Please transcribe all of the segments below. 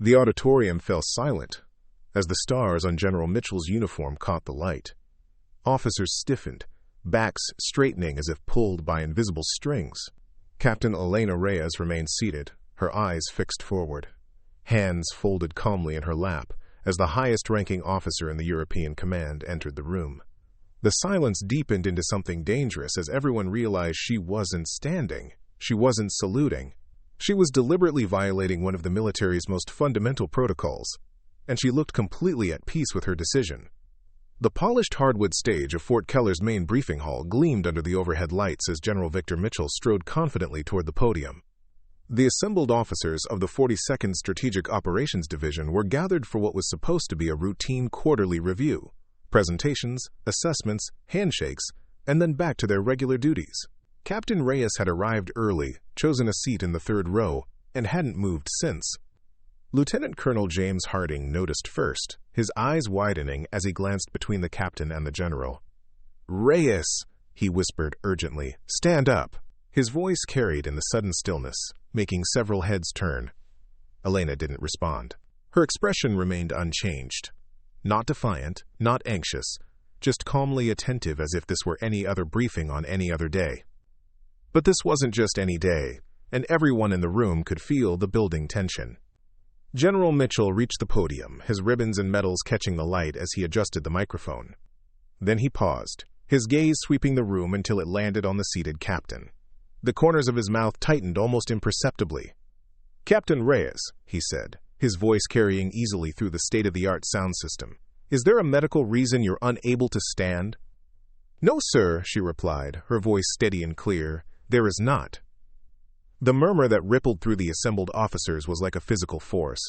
The auditorium fell silent as the stars on General Mitchell's uniform caught the light. Officers stiffened, backs straightening as if pulled by invisible strings. Captain Elena Reyes remained seated, her eyes fixed forward, hands folded calmly in her lap as the highest-ranking officer in the European command entered the room. The silence deepened into something dangerous as everyone realized she wasn't standing, she wasn't saluting. She was deliberately violating one of the military's most fundamental protocols, and she looked completely at peace with her decision. The polished hardwood stage of Fort Keller's main briefing hall gleamed under the overhead lights as General Victor Mitchell strode confidently toward the podium. The assembled officers of the 42nd Strategic Operations Division were gathered for what was supposed to be a routine quarterly review: presentations, assessments, handshakes, and then back to their regular duties. Captain Reyes had arrived early, chosen a seat in the third row, and hadn't moved since. Lieutenant Colonel James Harding noticed first, his eyes widening as he glanced between the captain and the general. "Reyes," he whispered urgently, "stand up." His voice carried in the sudden stillness, making several heads turn. Elena didn't respond. Her expression remained unchanged. Not defiant, not anxious, just calmly attentive as if this were any other briefing on any other day. But this wasn't just any day, and everyone in the room could feel the building tension. General Mitchell reached the podium, his ribbons and medals catching the light as he adjusted the microphone. Then he paused, his gaze sweeping the room until it landed on the seated captain. The corners of his mouth tightened almost imperceptibly. "Captain Reyes," he said, his voice carrying easily through the state-of-the-art sound system, "is there a medical reason you're unable to stand?" "No, sir," she replied, her voice steady and clear. "There is not." The murmur that rippled through the assembled officers was like a physical force.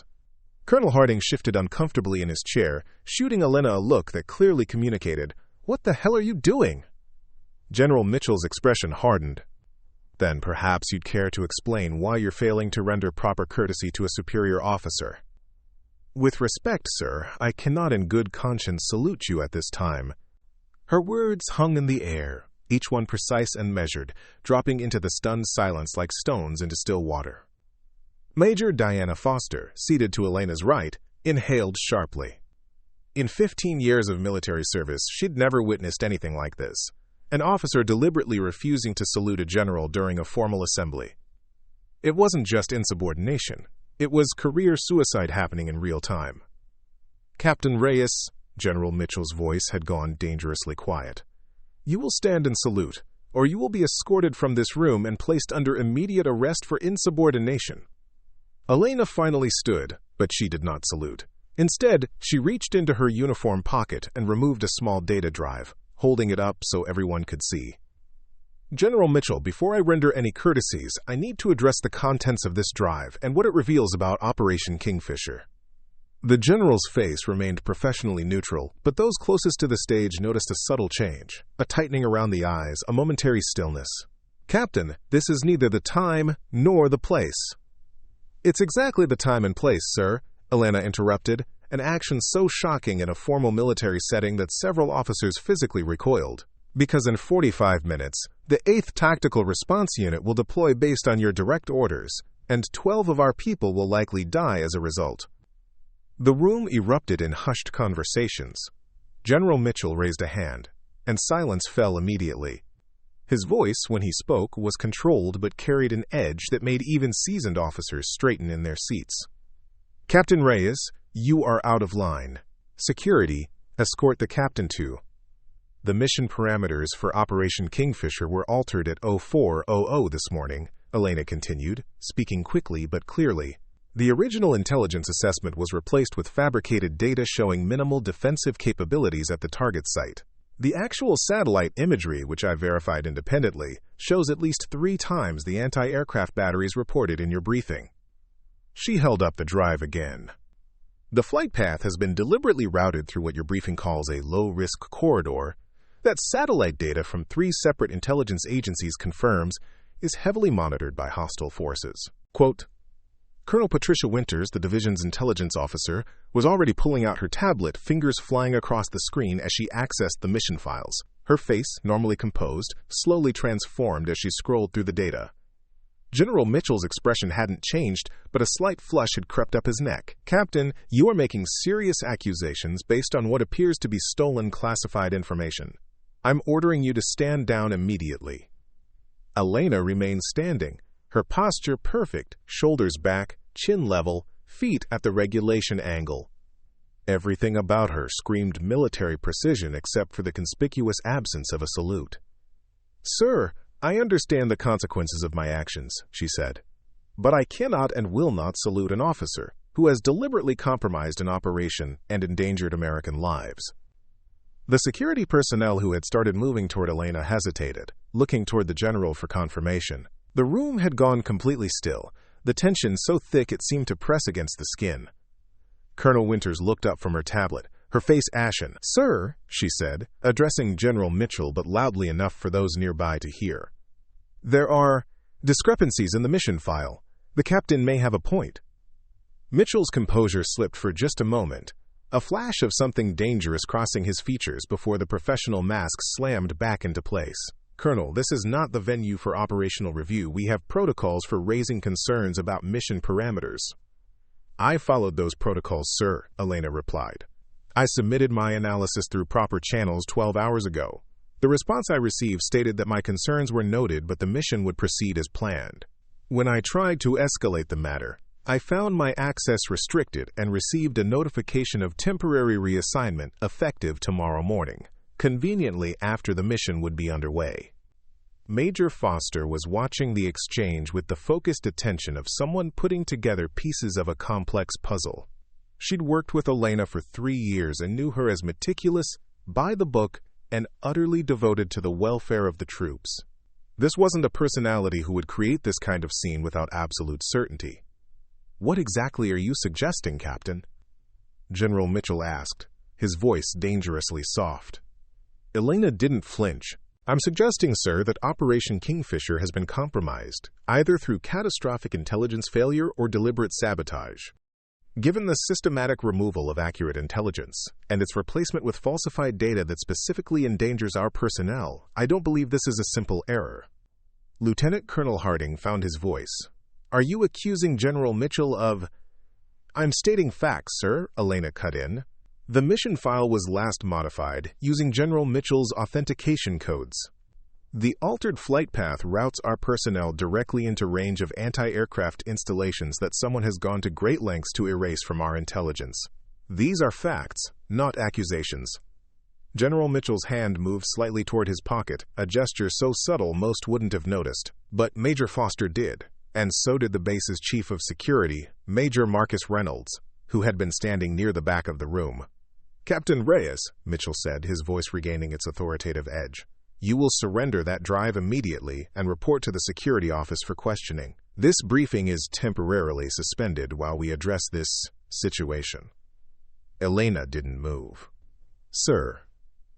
Colonel Harding shifted uncomfortably in his chair, shooting Elena a look that clearly communicated, "What the hell are you doing?" General Mitchell's expression hardened. "Then perhaps you'd care to explain why you're failing to render proper courtesy to a superior officer." "With respect, sir, I cannot in good conscience salute you at this time." Her words hung in the air, each one precise and measured, dropping into the stunned silence like stones into still water. Major Diana Foster, seated to Elena's right, inhaled sharply. In 15 years of military service, she'd never witnessed anything like this: an officer deliberately refusing to salute a general during a formal assembly. It wasn't just insubordination. It was career suicide happening in real time. "Captain Reyes," General Mitchell's voice had gone dangerously quiet, "you will stand and salute, or you will be escorted from this room and placed under immediate arrest for insubordination." Elena finally stood, but she did not salute. Instead, she reached into her uniform pocket and removed a small data drive, holding it up so everyone could see. "General Mitchell, before I render any courtesies, I need to address the contents of this drive and what it reveals about Operation Kingfisher." The general's face remained professionally neutral, but those closest to the stage noticed a subtle change, a tightening around the eyes, a momentary stillness. "Captain, this is neither the time nor the place." "It's exactly the time and place, sir," Elena interrupted, an action so shocking in a formal military setting that several officers physically recoiled. "Because in 45 minutes, the 8th Tactical Response Unit will deploy based on your direct orders, and 12 of our people will likely die as a result." The room erupted in hushed conversations. General Mitchell raised a hand, and silence fell immediately. His voice, when he spoke, was controlled but carried an edge that made even seasoned officers straighten in their seats. "Captain Reyes, you are out of line. Security, escort the captain to." The mission parameters for Operation Kingfisher were altered at 04:00 this morning, Elena continued, speaking quickly but clearly. The original intelligence assessment was replaced with fabricated data showing minimal defensive capabilities at the target site. The actual satellite imagery, which I verified independently, shows at least 3 times the anti-aircraft batteries reported in your briefing. She held up the drive again. "The flight path has been deliberately routed through what your briefing calls a low-risk corridor that satellite data from 3 separate intelligence agencies confirms is heavily monitored by hostile forces." Quote, Colonel Patricia Winters, the division's intelligence officer, was already pulling out her tablet, fingers flying across the screen as she accessed the mission files. Her face, normally composed, slowly transformed as she scrolled through the data. General Mitchell's expression hadn't changed, but a slight flush had crept up his neck. "Captain, you are making serious accusations based on what appears to be stolen classified information. I'm ordering you to stand down immediately." Elena remained standing, her posture perfect, shoulders back, chin level, feet at the regulation angle. Everything about her screamed military precision except for the conspicuous absence of a salute. "Sir, I understand the consequences of my actions," she said, "but I cannot and will not salute an officer who has deliberately compromised an operation and endangered American lives." The security personnel who had started moving toward Elena hesitated, looking toward the general for confirmation. The room had gone completely still, the tension so thick it seemed to press against the skin. Colonel Winters looked up from her tablet, her face ashen. "Sir," she said, addressing General Mitchell but loudly enough for those nearby to hear, "there are discrepancies in the mission file. The captain may have a point." Mitchell's composure slipped for just a moment, a flash of something dangerous crossing his features before the professional mask slammed back into place. "Colonel, this is not the venue for operational review. We have protocols for raising concerns about mission parameters." "I followed those protocols, sir," Elena replied. "I submitted my analysis through proper channels 12 hours ago. The response I received stated that my concerns were noted but the mission would proceed as planned. When I tried to escalate the matter, I found my access restricted and received a notification of temporary reassignment effective tomorrow morning, conveniently after the mission would be underway." Major Foster was watching the exchange with the focused attention of someone putting together pieces of a complex puzzle. She'd worked with Elena for 3 years and knew her as meticulous, by the book, and utterly devoted to the welfare of the troops. This wasn't a personality who would create this kind of scene without absolute certainty. "What exactly are you suggesting, Captain?" General Mitchell asked, his voice dangerously soft. Elena didn't flinch. "I'm suggesting, sir, that Operation Kingfisher has been compromised, either through catastrophic intelligence failure or deliberate sabotage. Given the systematic removal of accurate intelligence and its replacement with falsified data that specifically endangers our personnel, I don't believe this is a simple error." Lieutenant Colonel Harding found his voice. "Are you accusing General Mitchell of—" "I'm stating facts, sir," Elena cut in. "The mission file was last modified using General Mitchell's authentication codes. The altered flight path routes our personnel directly into range of anti-aircraft installations that someone has gone to great lengths to erase from our intelligence. These are facts, not accusations." General Mitchell's hand moved slightly toward his pocket, a gesture so subtle most wouldn't have noticed. But Major Foster did, and so did the base's chief of security, Major Marcus Reynolds, who had been standing near the back of the room. "Captain Reyes," Mitchell said, his voice regaining its authoritative edge, "you will surrender that drive immediately and report to the security office for questioning. This briefing is temporarily suspended while we address this situation." Elena didn't move. "Sir,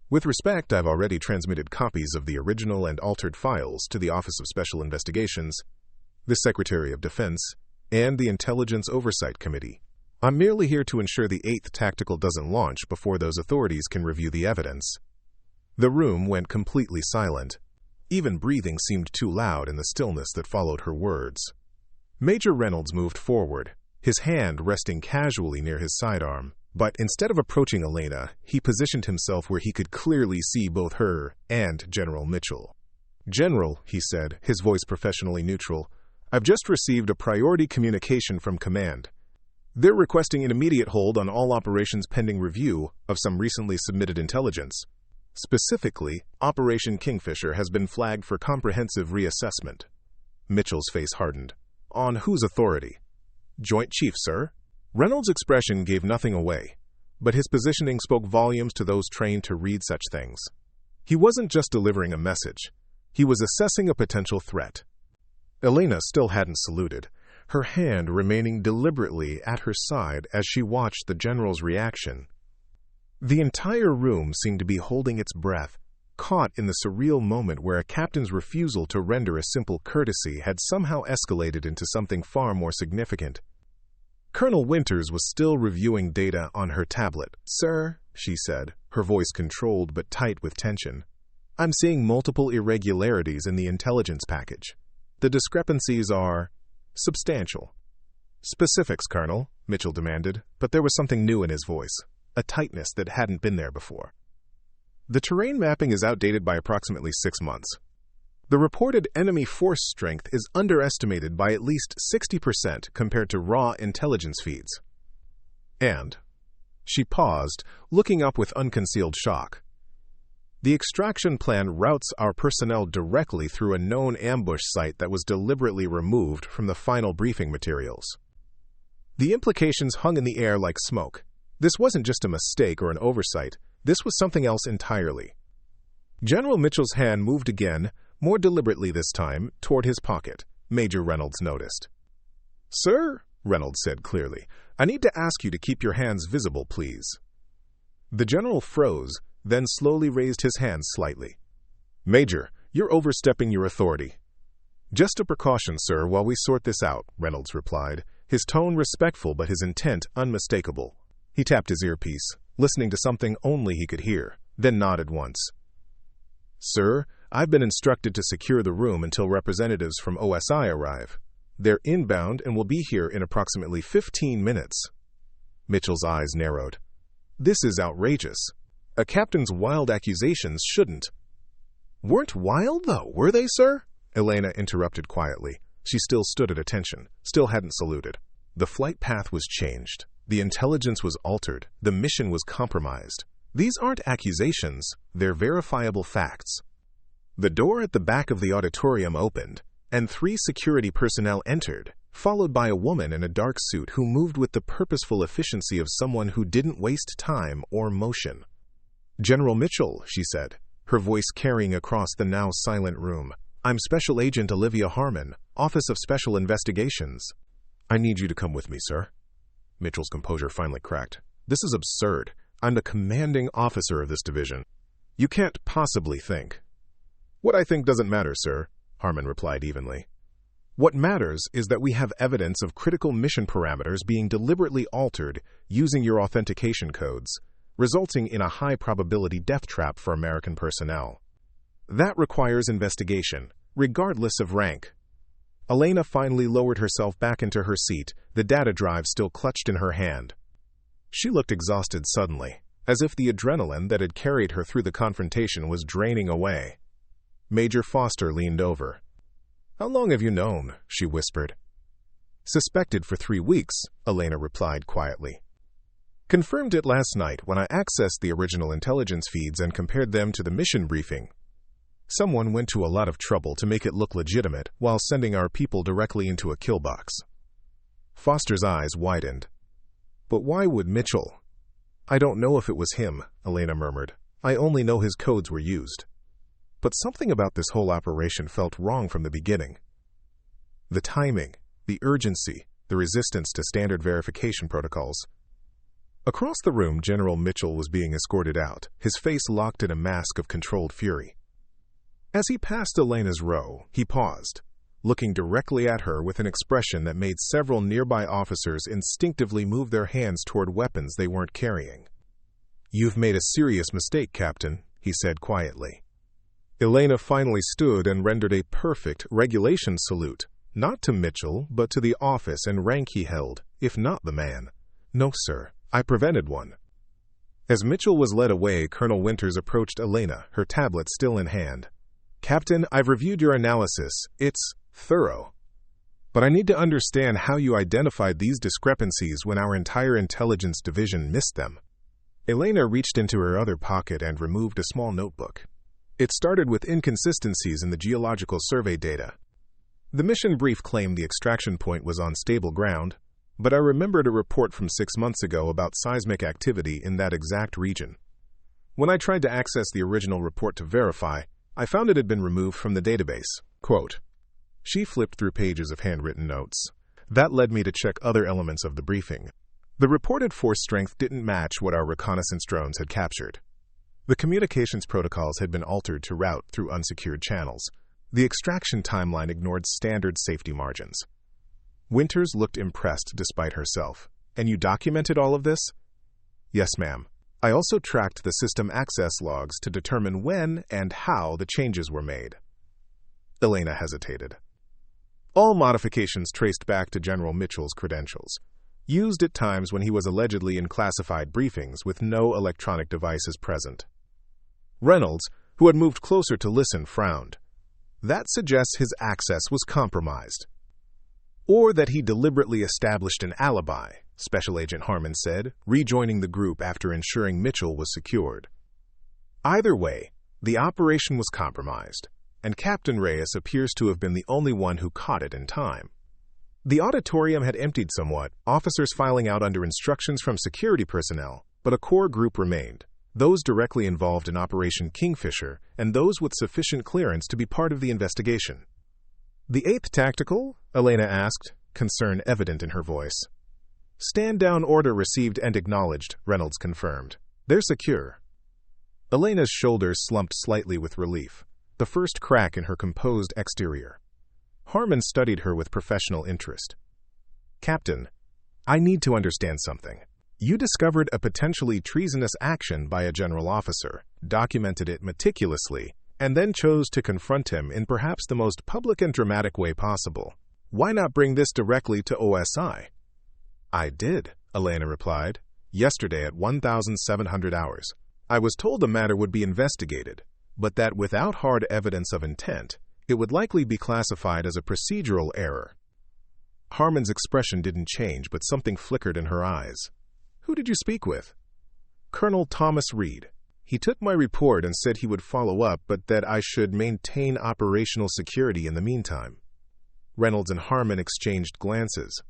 with respect, I've already transmitted copies of the original and altered files to the Office of Special Investigations, the Secretary of Defense, and the Intelligence Oversight Committee. I'm merely here to ensure the 8th Tactical doesn't launch before those authorities can review the evidence." The room went completely silent. Even breathing seemed too loud in the stillness that followed her words. Major Reynolds moved forward, his hand resting casually near his sidearm. But instead of approaching Elena, he positioned himself where he could clearly see both her and General Mitchell. "General," he said, his voice professionally neutral, "I've just received a priority communication from Command. They're requesting an immediate hold on all operations pending review of some recently submitted intelligence. Specifically, Operation Kingfisher has been flagged for comprehensive reassessment." Mitchell's face hardened. "On whose authority?" "Joint Chief, sir." Reynolds' expression gave nothing away, but his positioning spoke volumes to those trained to read such things. He wasn't just delivering a message. He was assessing a potential threat. Elena still hadn't saluted, her hand remaining deliberately at her side as she watched the general's reaction. The entire room seemed to be holding its breath, caught in the surreal moment where a captain's refusal to render a simple courtesy had somehow escalated into something far more significant. Colonel Winters was still reviewing data on her tablet. "Sir," she said, her voice controlled but tight with tension, "I'm seeing multiple irregularities in the intelligence package. The discrepancies are substantial. Specifics, Colonel, Mitchell demanded, but there was something new in his voice, a tightness that hadn't been there before. The terrain mapping is outdated by approximately 6 months. The reported enemy force strength is underestimated by at least 60% compared to raw intelligence feeds. And she paused, looking up with unconcealed shock. The extraction plan routes our personnel directly through a known ambush site that was deliberately removed from the final briefing materials. The implications hung in the air like smoke. This wasn't just a mistake or an oversight. This was something else entirely. General Mitchell's hand moved again, more deliberately this time, toward his pocket. Major Reynolds noticed. "Sir," Reynolds said clearly, "I need to ask you to keep your hands visible, please." The general froze, then slowly raised his hands slightly. "Major, you're overstepping your authority." "Just a precaution, sir, while we sort this out," Reynolds replied, his tone respectful but his intent unmistakable. He tapped his earpiece, listening to something only he could hear, then nodded once. "Sir, I've been instructed to secure the room until representatives from OSI arrive. They're inbound and will be here in approximately 15 minutes. Mitchell's eyes narrowed. "This is outrageous. A captain's wild accusations shouldn't." "Weren't wild, though, were they, sir?" Elena interrupted quietly. She still stood at attention, still hadn't saluted. The flight path was changed. The intelligence was altered. The mission was compromised. These aren't accusations. They're verifiable facts. The door at the back of the auditorium opened, and 3 security personnel entered, followed by a woman in a dark suit who moved with the purposeful efficiency of someone who didn't waste time or motion. "General Mitchell," she said, her voice carrying across the now silent room. "I'm Special Agent Olivia Harmon, Office of Special Investigations." "I need you to come with me, sir." Mitchell's composure finally cracked. "This is absurd. I'm the commanding officer of this division. You can't possibly think." "What I think doesn't matter, sir," Harmon replied evenly. "What matters is that we have evidence of critical mission parameters being deliberately altered using your authentication codes, resulting in a high-probability death trap for American personnel. That requires investigation, regardless of rank." Elena finally lowered herself back into her seat, the data drive still clutched in her hand. She looked exhausted suddenly, as if the adrenaline that had carried her through the confrontation was draining away. Major Foster leaned over. "How long have you known?" she whispered. "Suspected for 3 weeks," Elena replied quietly. "Confirmed it last night when I accessed the original intelligence feeds and compared them to the mission briefing. Someone went to a lot of trouble to make it look legitimate while sending our people directly into a kill box." Foster's eyes widened. "But why would Mitchell?" "I don't know if it was him," Elena murmured. "I only know his codes were used. But something about this whole operation felt wrong from the beginning. The timing, the urgency, the resistance to standard verification protocols." Across the room, General Mitchell was being escorted out, his face locked in a mask of controlled fury. As he passed Elena's row, he paused, looking directly at her with an expression that made several nearby officers instinctively move their hands toward weapons they weren't carrying. "You've made a serious mistake, Captain," he said quietly. Elena finally stood and rendered a perfect regulation salute, not to Mitchell, but to the office and rank he held, if not the man. "No, sir, I prevented one." As Mitchell was led away, Colonel Winters approached Elena, her tablet still in hand. "Captain, I've reviewed your analysis. It's thorough. But I need to understand how you identified these discrepancies when our entire intelligence division missed them." Elena reached into her other pocket and removed a small notebook. It started with inconsistencies in the geological survey data. The mission brief claimed the extraction point was on stable ground, but I remembered a report from 6 months ago about seismic activity in that exact region. When I tried to access the original report to verify, I found it had been removed from the database. Quote, she flipped through pages of handwritten notes. That led me to check other elements of the briefing. The reported force strength didn't match what our reconnaissance drones had captured. The communications protocols had been altered to route through unsecured channels. The extraction timeline ignored standard safety margins. Winters looked impressed despite herself. "And you documented all of this?" "Yes, ma'am. I also tracked the system access logs to determine when and how the changes were made." Elena hesitated. All modifications traced back to General Mitchell's credentials, used at times when he was allegedly in classified briefings with no electronic devices present. Reynolds, who had moved closer to listen, frowned. That suggests his access was compromised. Or that he deliberately established an alibi, Special Agent Harmon said, rejoining the group after ensuring Mitchell was secured. Either way, the operation was compromised, and Captain Reyes appears to have been the only one who caught it in time. The auditorium had emptied somewhat, officers filing out under instructions from security personnel, but a core group remained, those directly involved in Operation Kingfisher and those with sufficient clearance to be part of the investigation. "The 8th Tactical?" Elena asked, concern evident in her voice. "Stand-down order received and acknowledged," Reynolds confirmed. "They're secure." Elena's shoulders slumped slightly with relief, the first crack in her composed exterior. Harmon studied her with professional interest. "Captain, I need to understand something. You discovered a potentially treasonous action by a general officer, documented it meticulously, and then chose to confront him in perhaps the most public and dramatic way possible. Why not bring this directly to OSI?" "I did," Elena replied, "yesterday at 1700 hours. I was told the matter would be investigated, but that without hard evidence of intent, it would likely be classified as a procedural error." Harmon's expression didn't change, but something flickered in her eyes. "Who did you speak with?" "Colonel Thomas Reed. He took my report and said he would follow up, but that I should maintain operational security in the meantime." Reynolds and Harmon exchanged glances.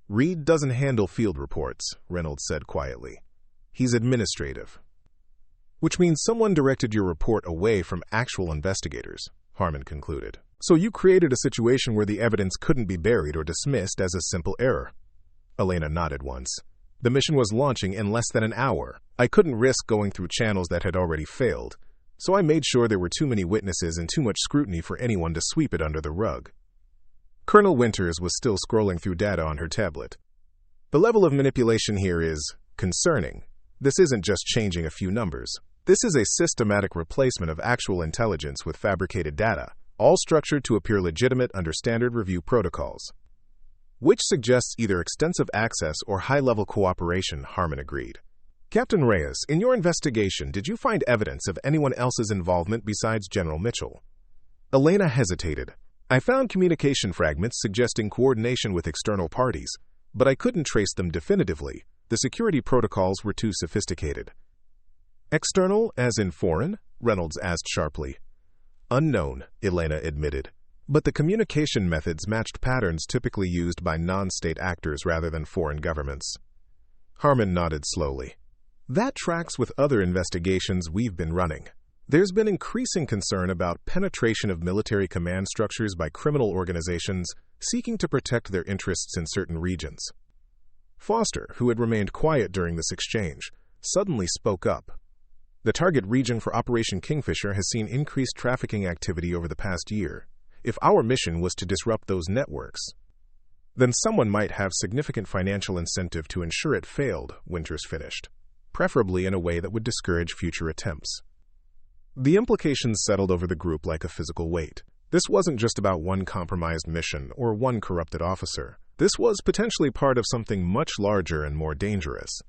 "Reed doesn't handle field reports," Reynolds said quietly. "He's administrative." "Which means someone directed your report away from actual investigators," Harmon concluded. "So you created a situation where the evidence couldn't be buried or dismissed as a simple error." Elena nodded once. "The mission was launching in less than an hour. I couldn't risk going through channels that had already failed, so I made sure there were too many witnesses and too much scrutiny for anyone to sweep it under the rug." Colonel Winters was still scrolling through data on her tablet. "The level of manipulation here is concerning. This isn't just changing a few numbers. This is a systematic replacement of actual intelligence with fabricated data, all structured to appear legitimate under standard review protocols." "Which suggests either extensive access or high-level cooperation," Harmon agreed. "Captain Reyes, in your investigation, did you find evidence of anyone else's involvement besides General Mitchell?" Elena hesitated. "I found communication fragments suggesting coordination with external parties, but I couldn't trace them definitively. The security protocols were too sophisticated." "External, as in foreign?" Reynolds asked sharply. "Unknown," Elena admitted. "But the communication methods matched patterns typically used by non-state actors rather than foreign governments." Harmon nodded slowly. "That tracks with other investigations we've been running. There's been increasing concern about penetration of military command structures by criminal organizations seeking to protect their interests in certain regions." Foster, who had remained quiet during this exchange, suddenly spoke up. "The target region for Operation Kingfisher has seen increased trafficking activity over the past year. If our mission was to disrupt those networks, then someone might have significant financial incentive to ensure it failed," Winters finished, "preferably in a way that would discourage future attempts." The implications settled over the group like a physical weight. This wasn't just about one compromised mission or one corrupted officer. This was potentially part of something much larger and more dangerous.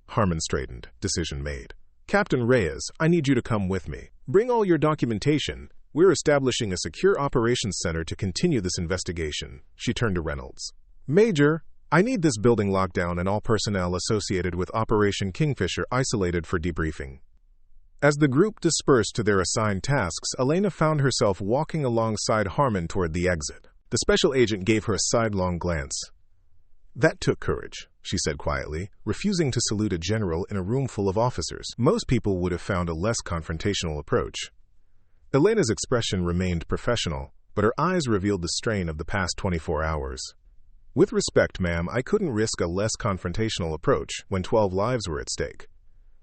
Harmon straightened. Decision made. "Captain Reyes, I need you to come with me. Bring all your documentation. We're establishing a secure operations center to continue this investigation." She turned to Reynolds. "Major, I need this building locked down and all personnel associated with Operation Kingfisher isolated for debriefing." As the group dispersed to their assigned tasks, Elena found herself walking alongside Harmon toward the exit. The special agent gave her a sidelong glance. "That took courage," she said quietly, refusing to salute a general in a room full of officers. Most people would have found a less confrontational approach. Elena's expression remained professional, but her eyes revealed the strain of the past 24 hours. "With respect, ma'am, I couldn't risk a less confrontational approach when 12 lives were at stake.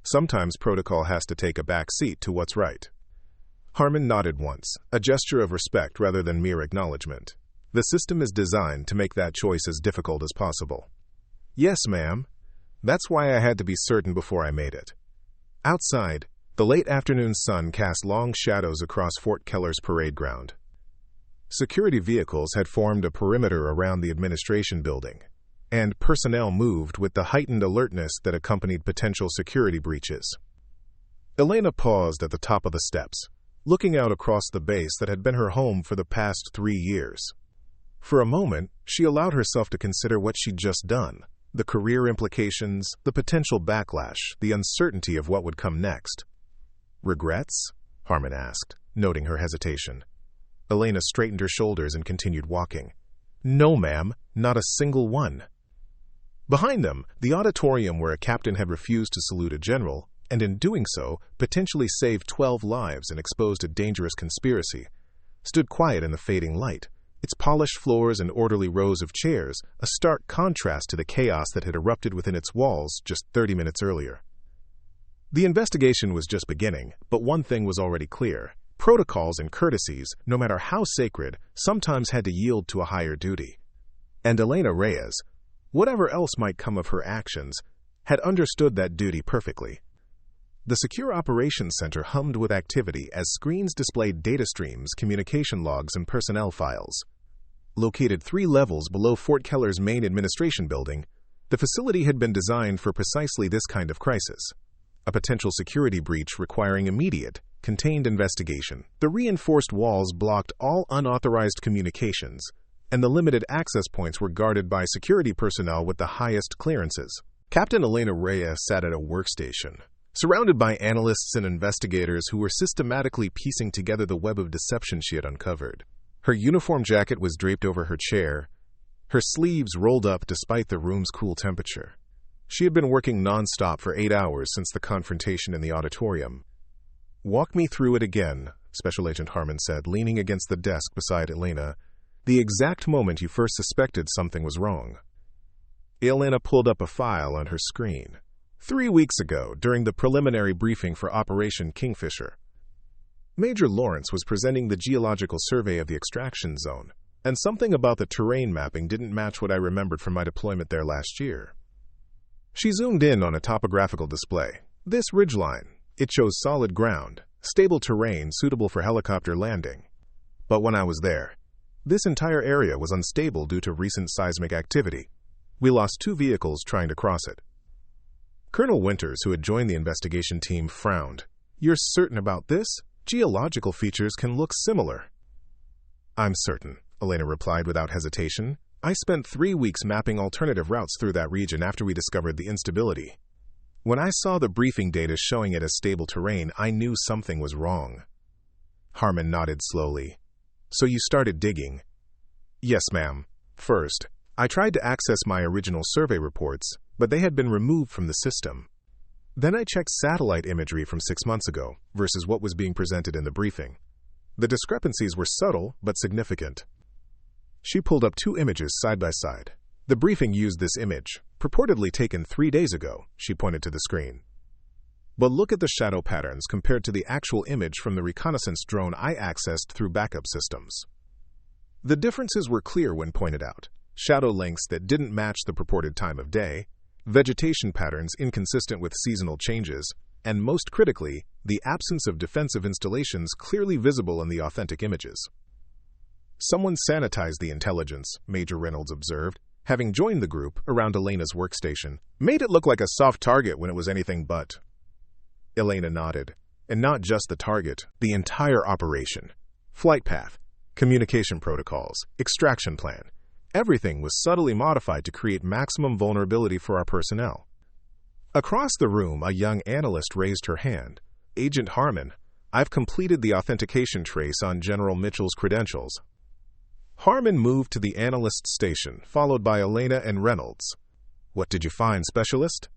Sometimes protocol has to take a back seat to what's right." Harmon nodded once, a gesture of respect rather than mere acknowledgement. "The system is designed to make that choice as difficult as possible." "Yes, ma'am. That's why I had to be certain before I made it." Outside, the late afternoon sun cast long shadows across Fort Keller's parade ground. Security vehicles had formed a perimeter around the administration building, and personnel moved with the heightened alertness that accompanied potential security breaches. Elena paused at the top of the steps, looking out across the base that had been her home for the past 3 years. For a moment, she allowed herself to consider what she'd just done, the career implications, the potential backlash, the uncertainty of what would come next. "Regrets?" Harmon asked, noting her hesitation. Elena straightened her shoulders and continued walking. "No, ma'am, not a single one." Behind them, the auditorium where a captain had refused to salute a general, and in doing so, potentially saved 12 lives and exposed a dangerous conspiracy, stood quiet in the fading light, its polished floors and orderly rows of chairs a stark contrast to the chaos that had erupted within its walls just 30 minutes earlier. The investigation was just beginning, but one thing was already clear. Protocols and courtesies, no matter how sacred, sometimes had to yield to a higher duty. And Elena Reyes, whatever else might come of her actions, had understood that duty perfectly. The Secure Operations Center hummed with activity as screens displayed data streams, communication logs, and personnel files. Located 3 levels below Fort Keller's main administration building, the facility had been designed for precisely this kind of crisis. A potential security breach requiring immediate, contained investigation. The reinforced walls blocked all unauthorized communications, and the limited access points were guarded by security personnel with the highest clearances. Captain Elena Reyes sat at a workstation, surrounded by analysts and investigators who were systematically piecing together the web of deception she had uncovered. Her uniform jacket was draped over her chair, her sleeves rolled up despite the room's cool temperature. She had been working non-stop for 8 hours since the confrontation in the auditorium. "Walk me through it again," Special Agent Harmon said, leaning against the desk beside Elena, "the exact moment you first suspected something was wrong." Elena pulled up a file on her screen. 3 weeks ago, during the preliminary briefing for Operation Kingfisher, Major Lawrence was presenting the geological survey of the extraction zone, and something about the terrain mapping didn't match what I remembered from my deployment there last year. She zoomed in on a topographical display. "This ridgeline, it shows solid ground, stable terrain suitable for helicopter landing. But when I was there, this entire area was unstable due to recent seismic activity. We lost 2 vehicles trying to cross it." Colonel Winters, who had joined the investigation team, frowned. "You're certain about this? Geological features can look similar." "I'm certain," Elena replied without hesitation. "I spent 3 weeks mapping alternative routes through that region after we discovered the instability. When I saw the briefing data showing it as stable terrain, I knew something was wrong." Harmon nodded slowly. "So you started digging?" "Yes, ma'am. First, I tried to access my original survey reports, but they had been removed from the system. Then I checked satellite imagery from 6 months ago versus what was being presented in the briefing. The discrepancies were subtle but significant." She pulled up 2 images side by side. "The briefing used this image, purportedly taken 3 days ago," she pointed to the screen. "But look at the shadow patterns compared to the actual image from the reconnaissance drone I accessed through backup systems." The differences were clear when pointed out. Shadow lengths that didn't match the purported time of day, vegetation patterns inconsistent with seasonal changes, and most critically, the absence of defensive installations clearly visible in the authentic images. "Someone sanitized the intelligence," Major Reynolds observed, having joined the group around Elena's workstation. "Made it look like a soft target when it was anything but." Elena nodded. "And not just the target, the entire operation. Flight path, communication protocols, extraction plan. Everything was subtly modified to create maximum vulnerability for our personnel." Across the room, a young analyst raised her hand. "Agent Harmon, I've completed the authentication trace on General Mitchell's credentials." Harmon moved to the analyst station, followed by Elena and Reynolds. "What did you find, Specialist?"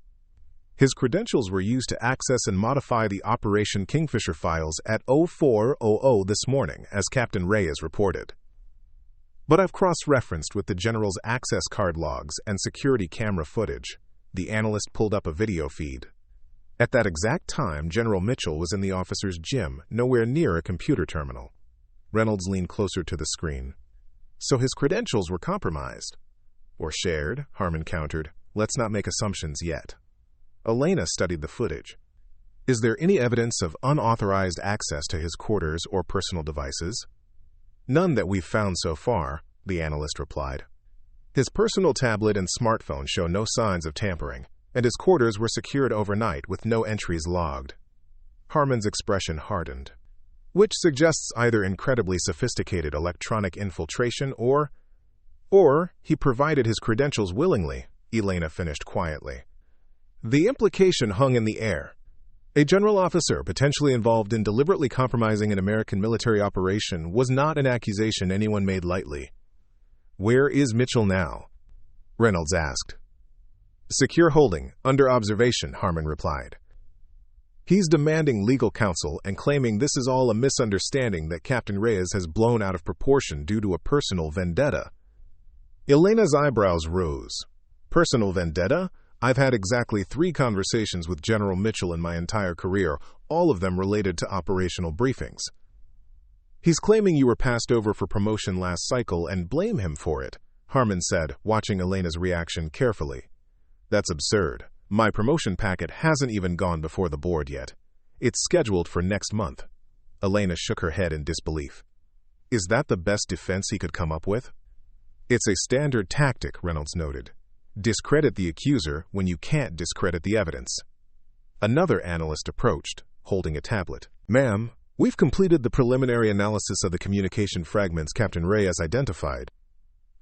His credentials were used to access and modify the Operation Kingfisher files at 04:00 this morning, as Captain Reyes reported. "But I've cross-referenced with the General's access card logs and security camera footage." The analyst pulled up a video feed. At that exact time, General Mitchell was in the officer's gym, nowhere near a computer terminal. Reynolds leaned closer to the screen. "So his credentials were compromised." "Or shared," Harmon countered. "Let's not make assumptions yet." Elena studied the footage. "Is there any evidence of unauthorized access to his quarters or personal devices?" None that we've found so far, the analyst replied. His personal tablet and smartphone show no signs of tampering, and his quarters were secured overnight with no entries logged. Harmon's expression hardened, which suggests either incredibly sophisticated electronic infiltration or he provided his credentials willingly, Elena finished quietly. The implication hung in the air. A general officer potentially involved in deliberately compromising an American military operation was not an accusation anyone made lightly. "Where is Mitchell now?" Reynolds asked. "Secure holding, under observation," Harmon replied. "He's demanding legal counsel and claiming this is all a misunderstanding that Captain Reyes has blown out of proportion due to a personal vendetta." Elena's eyebrows rose. "Personal vendetta? I've had exactly 3 conversations with General Mitchell in my entire career, all of them related to operational briefings." "He's claiming you were passed over for promotion last cycle and blame him for it," Harmon said, watching Elena's reaction carefully. "That's absurd. My promotion packet hasn't even gone before the board yet. It's scheduled for next month." Elena shook her head in disbelief. "Is that the best defense he could come up with?" "It's a standard tactic," Reynolds noted. "Discredit the accuser when you can't discredit the evidence." Another analyst approached, holding a tablet. "Ma'am, we've completed the preliminary analysis of the communication fragments Captain Reyes identified."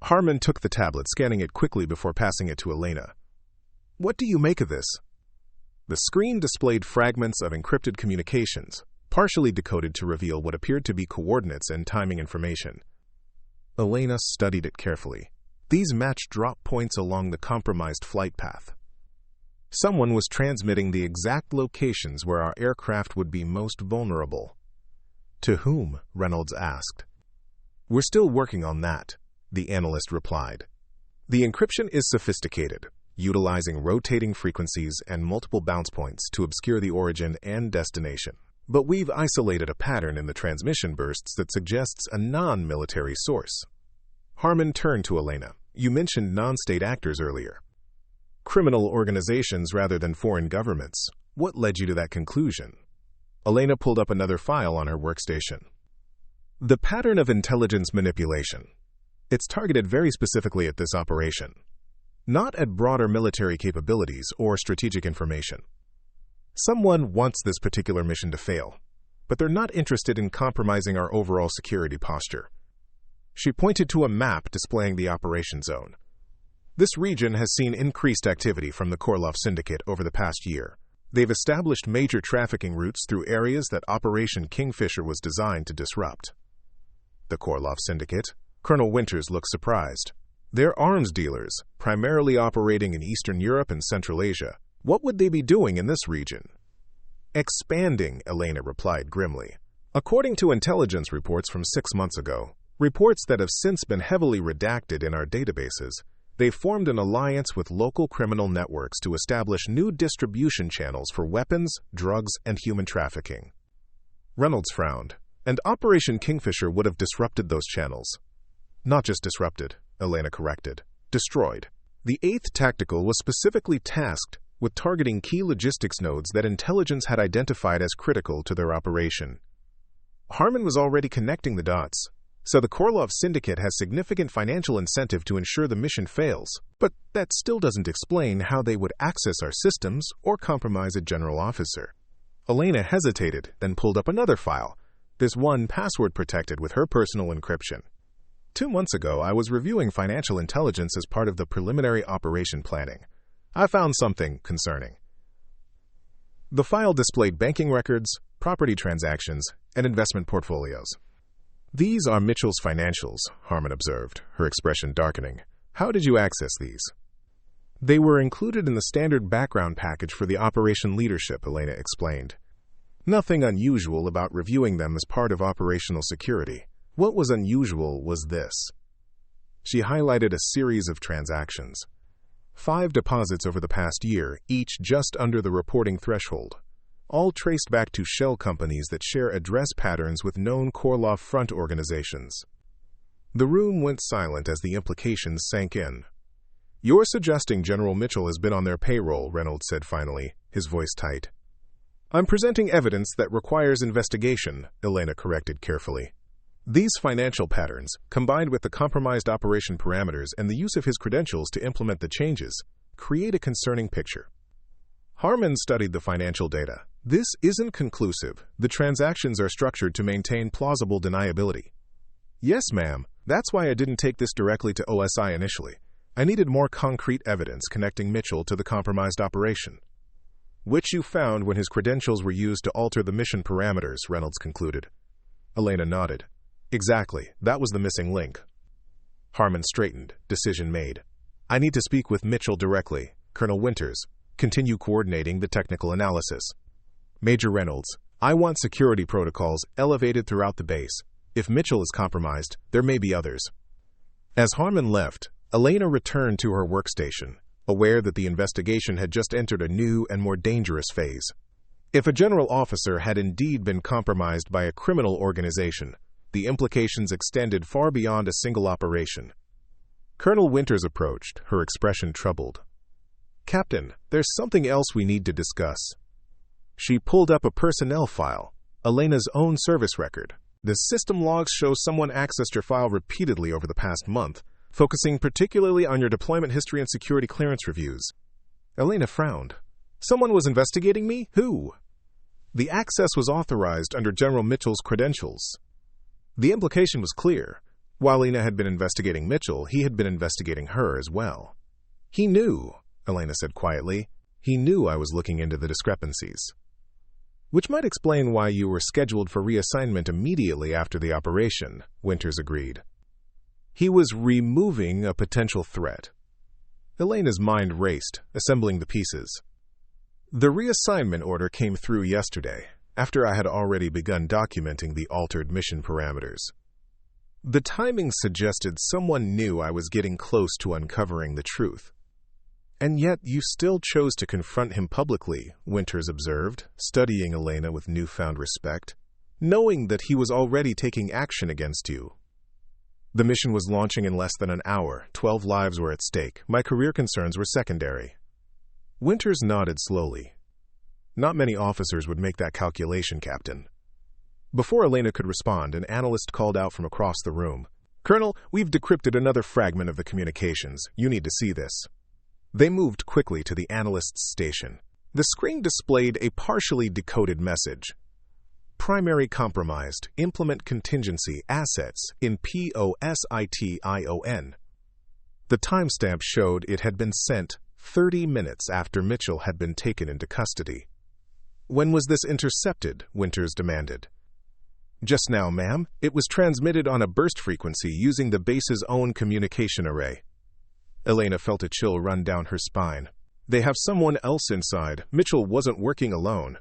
Harmon took the tablet, scanning it quickly before passing it to Elena. "What do you make of this?" The screen displayed fragments of encrypted communications, partially decoded to reveal what appeared to be coordinates and timing information. Elena studied it carefully. These matched drop points along the compromised flight path. Someone was transmitting the exact locations where our aircraft would be most vulnerable. "To whom?" Reynolds asked. "We're still working on that," the analyst replied. "The encryption is sophisticated, utilizing rotating frequencies and multiple bounce points to obscure the origin and destination. But we've isolated a pattern in the transmission bursts that suggests a non-military source." Harmon turned to Elena. "You mentioned non-state actors earlier. Criminal organizations rather than foreign governments. What led you to that conclusion?" Elena pulled up another file on her workstation. "The pattern of intelligence manipulation. It's targeted very specifically at this operation, not at broader military capabilities or strategic information. Someone wants this particular mission to fail, but they're not interested in compromising our overall security posture." She pointed to a map displaying the operation zone. "This region has seen increased activity from the Korloff Syndicate over the past year. They've established major trafficking routes through areas that Operation Kingfisher was designed to disrupt." "The Korloff Syndicate?" Colonel Winters looked surprised. "They're arms dealers, primarily operating in Eastern Europe and Central Asia. What would they be doing in this region?" "Expanding," Elena replied grimly. "According to intelligence reports from 6 months ago, reports that have since been heavily redacted in our databases, they formed an alliance with local criminal networks to establish new distribution channels for weapons, drugs, and human trafficking." Reynolds frowned. "And Operation Kingfisher would have disrupted those channels." "Not just disrupted," Elena corrected. "Destroyed. The 8th Tactical was specifically tasked with targeting key logistics nodes that intelligence had identified as critical to their operation." Harmon was already connecting the dots. "So the Korloff Syndicate has significant financial incentive to ensure the mission fails. But that still doesn't explain how they would access our systems or compromise a general officer." Elena hesitated, then pulled up another file, this one password protected with her personal encryption. 2 months ago, I was reviewing financial intelligence as part of the preliminary operation planning. I found something concerning. The file displayed banking records, property transactions, and investment portfolios. "These are Mitchell's financials," Harmon observed, her expression darkening. "How did you access these?" "They were included in the standard background package for the operation leadership," Elena explained. "Nothing unusual about reviewing them as part of operational security. What was unusual was this." She highlighted a series of transactions. 5 deposits over the past year, each just under the reporting threshold. All traced back to shell companies that share address patterns with known Korloff front organizations. The room went silent as the implications sank in. "You're suggesting General Mitchell has been on their payroll," Reynolds said finally, his voice tight. "I'm presenting evidence that requires investigation," Elena corrected carefully. These financial patterns, combined with the compromised operation parameters and the use of his credentials to implement the changes, create a concerning picture. Harmon studied the financial data. This isn't conclusive. The transactions are structured to maintain plausible deniability. Yes, ma'am. That's why I didn't take this directly to OSI initially. I needed more concrete evidence connecting Mitchell to the compromised operation. Which you found when his credentials were used to alter the mission parameters, Reynolds concluded. Elena nodded. Exactly. That was the missing link. Harmon straightened. Decision made. I need to speak with Mitchell directly. Colonel Winters, continue coordinating the technical analysis. Major Reynolds, I want security protocols elevated throughout the base. If Mitchell is compromised, there may be others. As Harmon left, Elena returned to her workstation, aware that the investigation had just entered a new and more dangerous phase. If a general officer had indeed been compromised by a criminal organization, the implications extended far beyond a single operation. Colonel Winters approached, her expression troubled. Captain, there's something else we need to discuss. She pulled up a personnel file, Elena's own service record. The system logs show someone accessed your file repeatedly over the past month, focusing particularly on your deployment history and security clearance reviews. Elena frowned. Someone was investigating me? Who? The access was authorized under General Mitchell's credentials. The implication was clear. While Elena had been investigating Mitchell, he had been investigating her as well. He knew, Elena said quietly. He knew I was looking into the discrepancies. Which might explain why you were scheduled for reassignment immediately after the operation, Winters agreed. He was removing a potential threat. Elena's mind raced, assembling the pieces. The reassignment order came through yesterday, after I had already begun documenting the altered mission parameters. The timing suggested someone knew I was getting close to uncovering the truth. And yet you still chose to confront him publicly, Winters observed, studying Elena with newfound respect, knowing that he was already taking action against you. The mission was launching in less than an hour. 12 lives were at stake. My career concerns were secondary. Winters nodded slowly. Not many officers would make that calculation, Captain. Before Elena could respond, an analyst called out from across the room. Colonel, we've decrypted another fragment of the communications. You need to see this. They moved quickly to the analyst's station. The screen displayed a partially decoded message. Primary compromised. Implement contingency assets in POSITION. The timestamp showed it had been sent 30 minutes after Mitchell had been taken into custody. When was this intercepted? Winters demanded. Just now, ma'am. It was transmitted on a burst frequency using the base's own communication array. Elena felt a chill run down her spine. They have someone else inside. Mitchell wasn't working alone.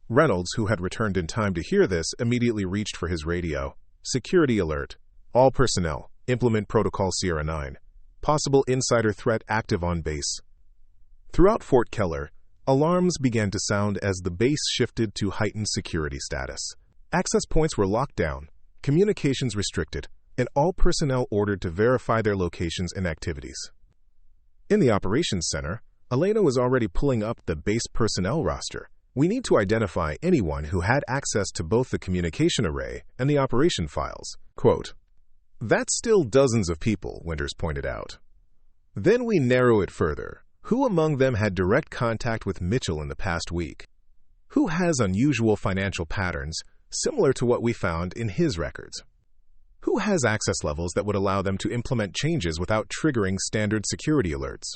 Reynolds, who had returned in time to hear this, immediately reached for his radio. Security alert. All personnel. Implement Protocol Sierra 9. Possible insider threat active on base. Throughout Fort Keller, alarms began to sound as the base shifted to heightened security status. Access points were locked down, communications restricted, and all personnel ordered to verify their locations and activities. In the operations center, Elena was already pulling up the base personnel roster. We need to identify anyone who had access to both the communication array and the operation files. Quote, That's still dozens of people, Winters pointed out. Then we narrow it further. Who among them had direct contact with Mitchell in the past week? Who has unusual financial patterns similar to what we found in his records? Who has access levels that would allow them to implement changes without triggering standard security alerts?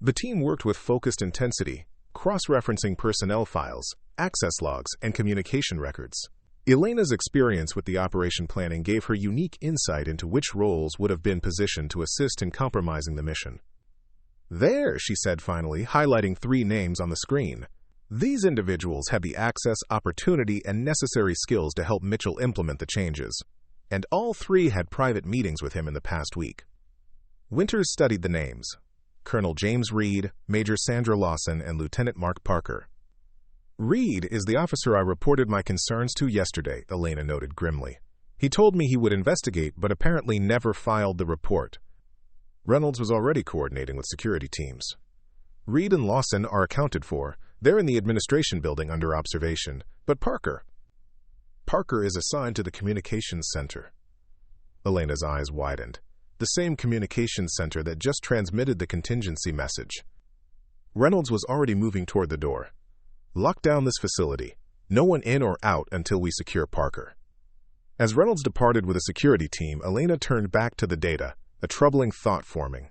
The team worked with focused intensity, cross-referencing personnel files, access logs, and communication records. Elena's experience with the operation planning gave her unique insight into which roles would have been positioned to assist in compromising the mission. There, she said finally, highlighting 3 names on the screen. These individuals had the access, opportunity, and necessary skills to help Mitchell implement the changes. And all 3 had private meetings with him in the past week. Winters studied the names. Colonel James Reed, Major Sandra Lawson, and Lieutenant Mark Parker. Reed is the officer I reported my concerns to yesterday, Elena noted grimly. He told me he would investigate, but apparently never filed the report. Reynolds was already coordinating with security teams. Reed and Lawson are accounted for. They're in the administration building under observation. But Parker... Parker is assigned to the communications center. Elena's eyes widened. The same communications center that just transmitted the contingency message. Reynolds was already moving toward the door. Lock down this facility. No one in or out until we secure Parker. As Reynolds departed with a security team, Elena turned back to the data, a troubling thought forming.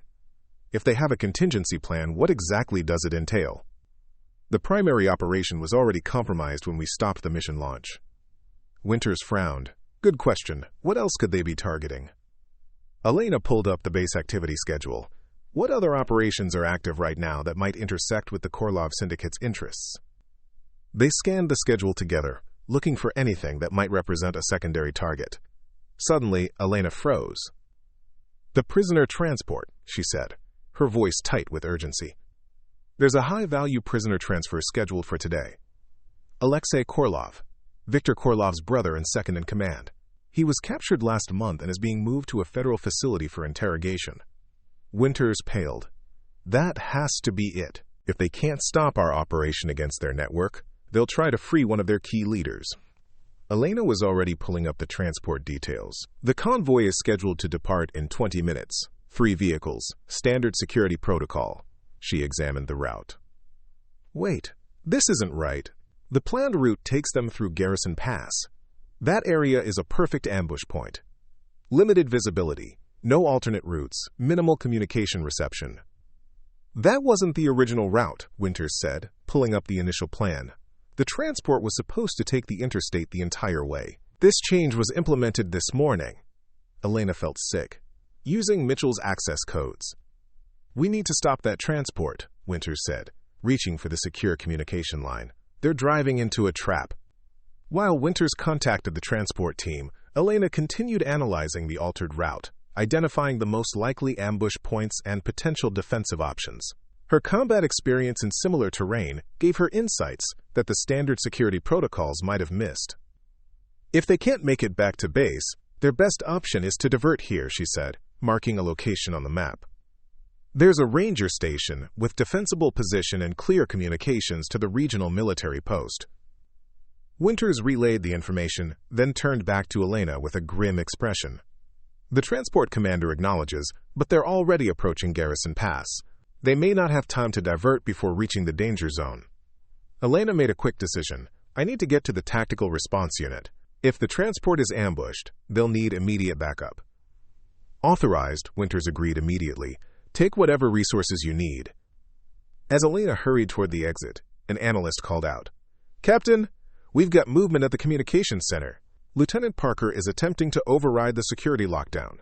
If they have a contingency plan, what exactly does it entail? The primary operation was already compromised when we stopped the mission launch. Winters frowned. Good question. What else could they be targeting? Elena pulled up the base activity schedule. What other operations are active right now that might intersect with the Korlov Syndicate's interests? They scanned the schedule together, looking for anything that might represent a secondary target. Suddenly, Elena froze. The prisoner transport, she said, her voice tight with urgency. There's a high-value prisoner transfer scheduled for today. Alexei Korlov, Viktor Korlov's brother and second in command. He was captured last month and is being moved to a federal facility for interrogation. Winters paled. That has to be it. If they can't stop our operation against their network, they'll try to free one of their key leaders. Elena was already pulling up the transport details. The convoy is scheduled to depart in 20 minutes. 3 vehicles, standard security protocol. She examined the route. Wait, this isn't right. The planned route takes them through Garrison Pass. That area is a perfect ambush point. Limited visibility, no alternate routes, minimal communication reception. That wasn't the original route, Winters said, pulling up the initial plan. The transport was supposed to take the interstate the entire way. This change was implemented this morning. Elena felt sick. Using Mitchell's access codes. We need to stop that transport, Winters said, reaching for the secure communication line. They're driving into a trap. While Winters contacted the transport team, Elena continued analyzing the altered route, identifying the most likely ambush points and potential defensive options. Her combat experience in similar terrain gave her insights that the standard security protocols might have missed. If they can't make it back to base, their best option is to divert here, she said, marking a location on the map. There's a ranger station with defensible position and clear communications to the regional military post. Winters relayed the information, then turned back to Elena with a grim expression. The transport commander acknowledges, but they're already approaching Garrison Pass. They may not have time to divert before reaching the danger zone. Elena made a quick decision. I need to get to the tactical response unit. If the transport is ambushed, they'll need immediate backup. Authorized, Winters agreed immediately. Take whatever resources you need. As Elena hurried toward the exit, an analyst called out, Captain, we've got movement at the communications center. Lieutenant Parker is attempting to override the security lockdown.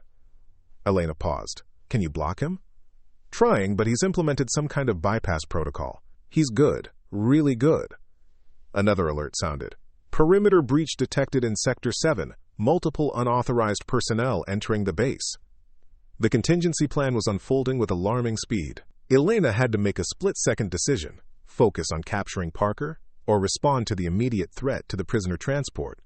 Elena paused. Can you block him? Trying, but he's implemented some kind of bypass protocol. He's good, really good. Another alert sounded. Perimeter breach detected in Sector 7. Multiple unauthorized personnel entering the base. The contingency plan was unfolding with alarming speed. Elena had to make a split-second decision. Focus on capturing Parker or respond to the immediate threat to the prisoner transport.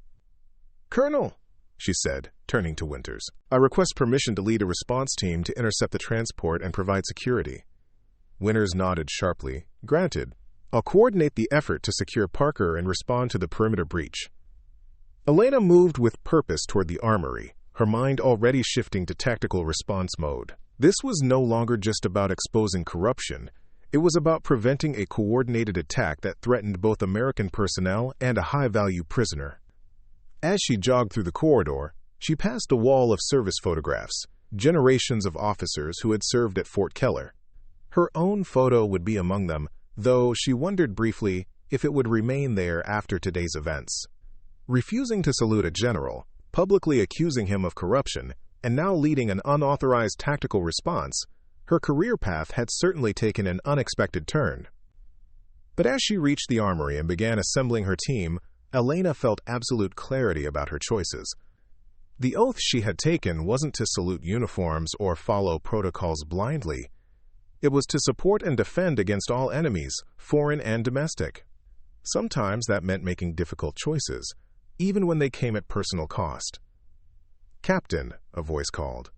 Colonel, she said, turning to Winters, I request permission to lead a response team to intercept the transport and provide security. Winters nodded sharply. Granted. I'll coordinate the effort to secure Parker and respond to the perimeter breach. Elena moved with purpose toward the armory, her mind already shifting to tactical response mode. This was no longer just about exposing corruption. It was about preventing a coordinated attack that threatened both American personnel and a high-value prisoner. As she jogged through the corridor, she passed a wall of service photographs, generations of officers who had served at Fort Keller. Her own photo would be among them, though she wondered briefly if it would remain there after today's events. Refusing to salute a general, publicly accusing him of corruption, and now leading an unauthorized tactical response, her career path had certainly taken an unexpected turn. But as she reached the armory and began assembling her team, Elena felt absolute clarity about her choices. The oath she had taken wasn't to salute uniforms or follow protocols blindly. It was to support and defend against all enemies, foreign and domestic. Sometimes that meant making difficult choices, even when they came at personal cost. Captain, a voice called.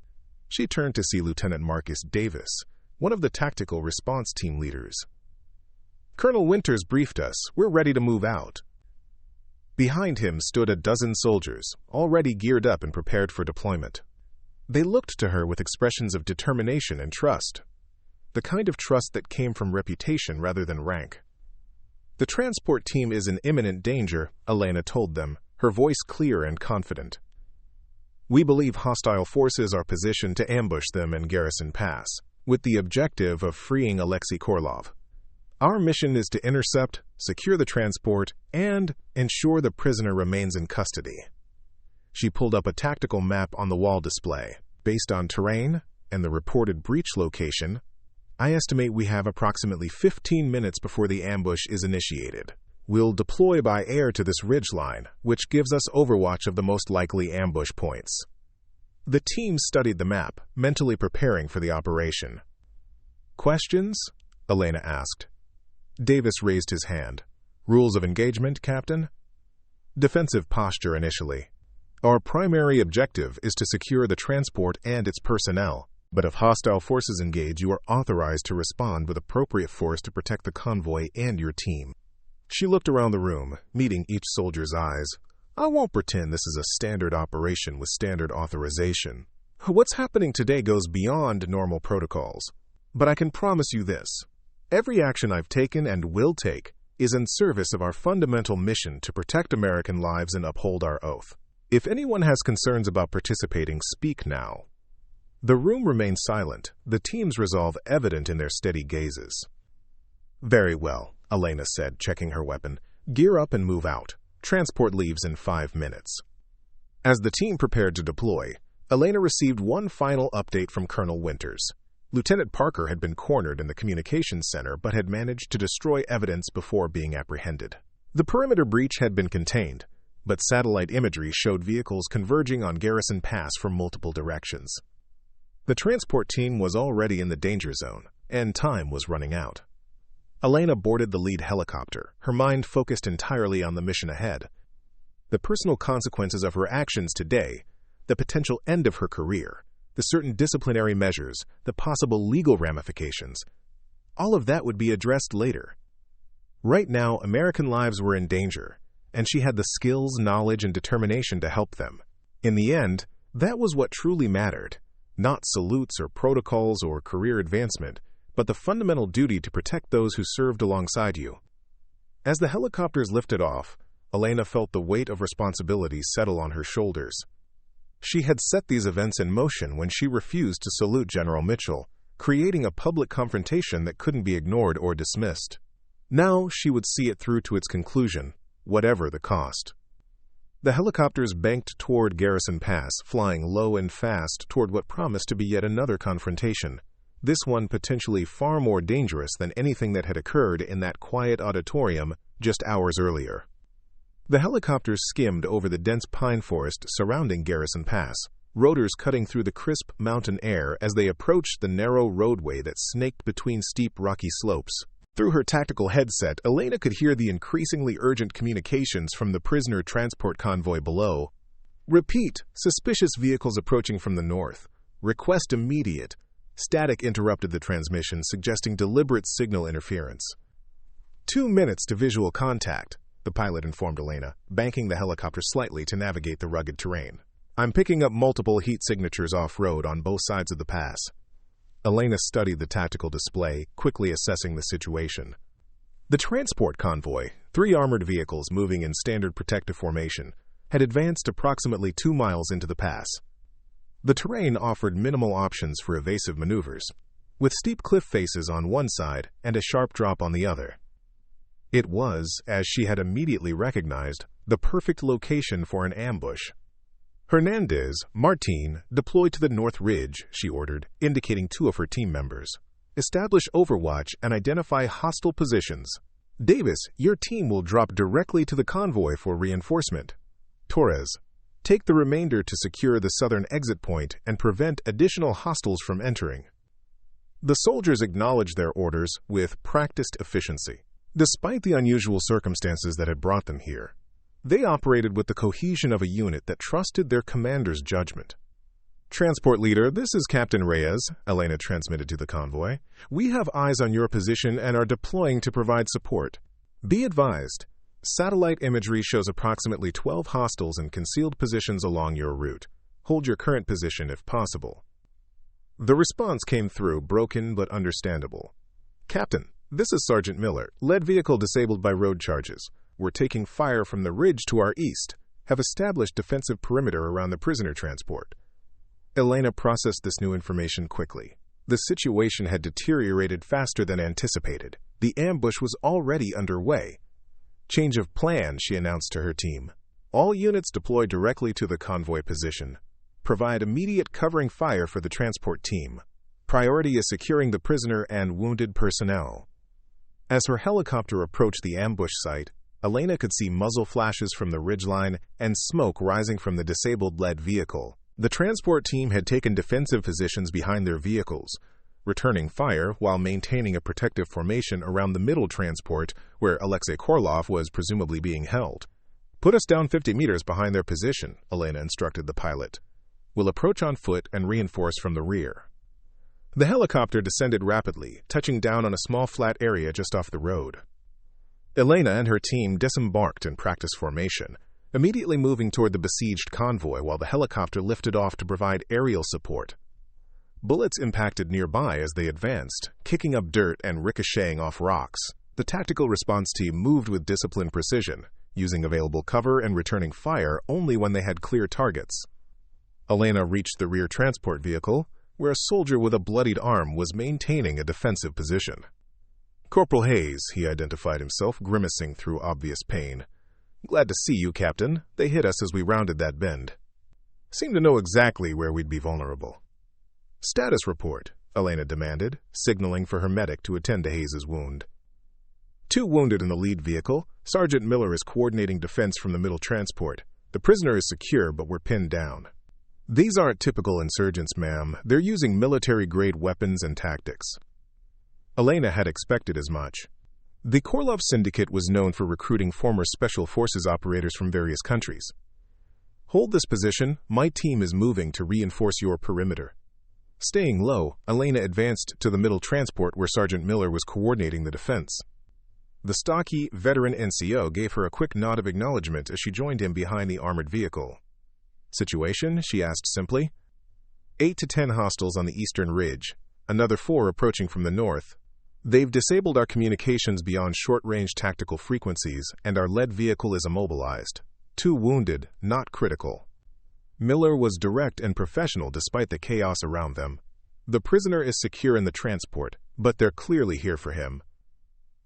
She turned to see Lieutenant Marcus Davis, one of the tactical response team leaders. Colonel Winters briefed us. We're ready to move out. Behind him stood a dozen soldiers, already geared up and prepared for deployment. They looked to her with expressions of determination and trust, the kind of trust that came from reputation rather than rank. "The transport team is in imminent danger," Elena told them, her voice clear and confident. "We believe hostile forces are positioned to ambush them in Garrison Pass, with the objective of freeing Alexei Korlov. Our mission is to intercept, secure the transport, and ensure the prisoner remains in custody." She pulled up a tactical map on the wall display. "Based on terrain and the reported breach location, I estimate we have approximately 15 minutes before the ambush is initiated. We'll deploy by air to this ridgeline, which gives us overwatch of the most likely ambush points." The team studied the map, mentally preparing for the operation. "Questions?" Elena asked. Davis raised his hand. "Rules of engagement, Captain?" "Defensive posture initially. Our primary objective is to secure the transport and its personnel, but if hostile forces engage, you are authorized to respond with appropriate force to protect the convoy and your team." She looked around the room, meeting each soldier's eyes. "I won't pretend this is a standard operation with standard authorization. What's happening today goes beyond normal protocols. But I can promise you this. Every action I've taken and will take is in service of our fundamental mission to protect American lives and uphold our oath. If anyone has concerns about participating, speak now." The room remained silent, the team's resolve evident in their steady gazes. "Very well," Elena said, checking her weapon. "Gear up and move out. Transport leaves in 5 minutes." As the team prepared to deploy, Elena received one final update from Colonel Winters. Lieutenant Parker had been cornered in the communications center but had managed to destroy evidence before being apprehended. The perimeter breach had been contained, but satellite imagery showed vehicles converging on Garrison Pass from multiple directions. The transport team was already in the danger zone, and time was running out. Elena boarded the lead helicopter, her mind focused entirely on the mission ahead. The personal consequences of her actions today, the potential end of her career, the certain disciplinary measures, the possible legal ramifications, all of that would be addressed later. Right now, American lives were in danger, and she had the skills, knowledge, and determination to help them. In the end, that was what truly mattered. Not salutes or protocols or career advancement, but the fundamental duty to protect those who served alongside you. As the helicopters lifted off, Elena felt the weight of responsibility settle on her shoulders. She had set these events in motion when she refused to salute General Mitchell, creating a public confrontation that couldn't be ignored or dismissed. Now she would see it through to its conclusion, whatever the cost. The helicopters banked toward Garrison Pass, flying low and fast toward what promised to be yet another confrontation, this one potentially far more dangerous than anything that had occurred in that quiet auditorium just hours earlier. The helicopters skimmed over the dense pine forest surrounding Garrison Pass, rotors cutting through the crisp mountain air as they approached the narrow roadway that snaked between steep rocky slopes. Through her tactical headset, Elena could hear the increasingly urgent communications from the prisoner transport convoy below. "Repeat, suspicious vehicles approaching from the north. Request immediate." Static interrupted the transmission, suggesting deliberate signal interference. 2 minutes to visual contact, the pilot informed Elena, banking the helicopter slightly to navigate the rugged terrain. "I'm picking up multiple heat signatures off-road on both sides of the pass." Elena studied the tactical display, quickly assessing the situation. The transport convoy, 3 armored vehicles moving in standard protective formation, had advanced approximately 2 miles into the pass. The terrain offered minimal options for evasive maneuvers, with steep cliff faces on one side and a sharp drop on the other. It was, as she had immediately recognized, the perfect location for an ambush. "Hernandez, Martin, deploy to the North Ridge," she ordered, indicating 2 of her team members. "Establish overwatch and identify hostile positions. Davis, your team will drop directly to the convoy for reinforcement. Torres, take the remainder to secure the southern exit point and prevent additional hostiles from entering." The soldiers acknowledged their orders with practiced efficiency. Despite the unusual circumstances that had brought them here, they operated with the cohesion of a unit that trusted their commander's judgment. "Transport leader, this is Captain Reyes," Elena transmitted to the convoy. "We have eyes on your position and are deploying to provide support. Be advised, Satellite imagery shows approximately 12 hostiles in concealed positions along your route. Hold your current position if possible. The response came through, broken but understandable. Captain, this is Sergeant Miller. Lead vehicle disabled by road charges. We're taking fire from the ridge to our east. Have established defensive perimeter around the prisoner transport. Elena processed this new information quickly. The situation had deteriorated faster than anticipated. The ambush was already underway. Change of plan, she announced to her team. All units deploy directly to the convoy position. Provide immediate covering fire for the transport team. Priority is securing the prisoner and wounded personnel. As her helicopter approached the ambush site, Elena could see muzzle flashes from the ridgeline and smoke rising from the disabled lead vehicle. The transport team had taken defensive positions behind their vehicles, returning fire while maintaining a protective formation around the middle transport where Alexei Korolov was presumably being held. Put us down 50 meters behind their position, Elena instructed the pilot. We'll approach on foot and reinforce from the rear. The helicopter descended rapidly, touching down on a small flat area just off the road. Elena and her team disembarked in practice formation, immediately moving toward the besieged convoy while the helicopter lifted off to provide aerial support. Bullets impacted nearby as they advanced, kicking up dirt and ricocheting off rocks. The tactical response team moved with disciplined precision, using available cover and returning fire only when they had clear targets. Elena reached the rear transport vehicle, where a soldier with a bloodied arm was maintaining a defensive position. Corporal Hayes, he identified himself, grimacing through obvious pain. Glad to see you, Captain. They hit us as we rounded that bend. Seemed to know exactly where we'd be vulnerable. Status report, Elena demanded, signaling for her medic to attend to Hayes' wound. 2 wounded in the lead vehicle. Sergeant Miller is coordinating defense from the middle transport. The prisoner is secure, but we're pinned down. These aren't typical insurgents, ma'am. They're using military-grade weapons and tactics. Elena had expected as much. The Korolov Syndicate was known for recruiting former Special Forces operators from various countries. Hold this position. My team is moving to reinforce your perimeter. Staying low, Elena advanced to the middle transport where Sergeant Miller was coordinating the defense. The stocky, veteran NCO gave her a quick nod of acknowledgement as she joined him behind the armored vehicle. Situation, she asked simply. 8 to 10 hostiles on the eastern ridge, another 4 approaching from the north. They've disabled our communications beyond short-range tactical frequencies, and our lead vehicle is immobilized. 2 wounded, not critical. Miller was direct and professional despite the chaos around them. The prisoner is secure in the transport, but they're clearly here for him.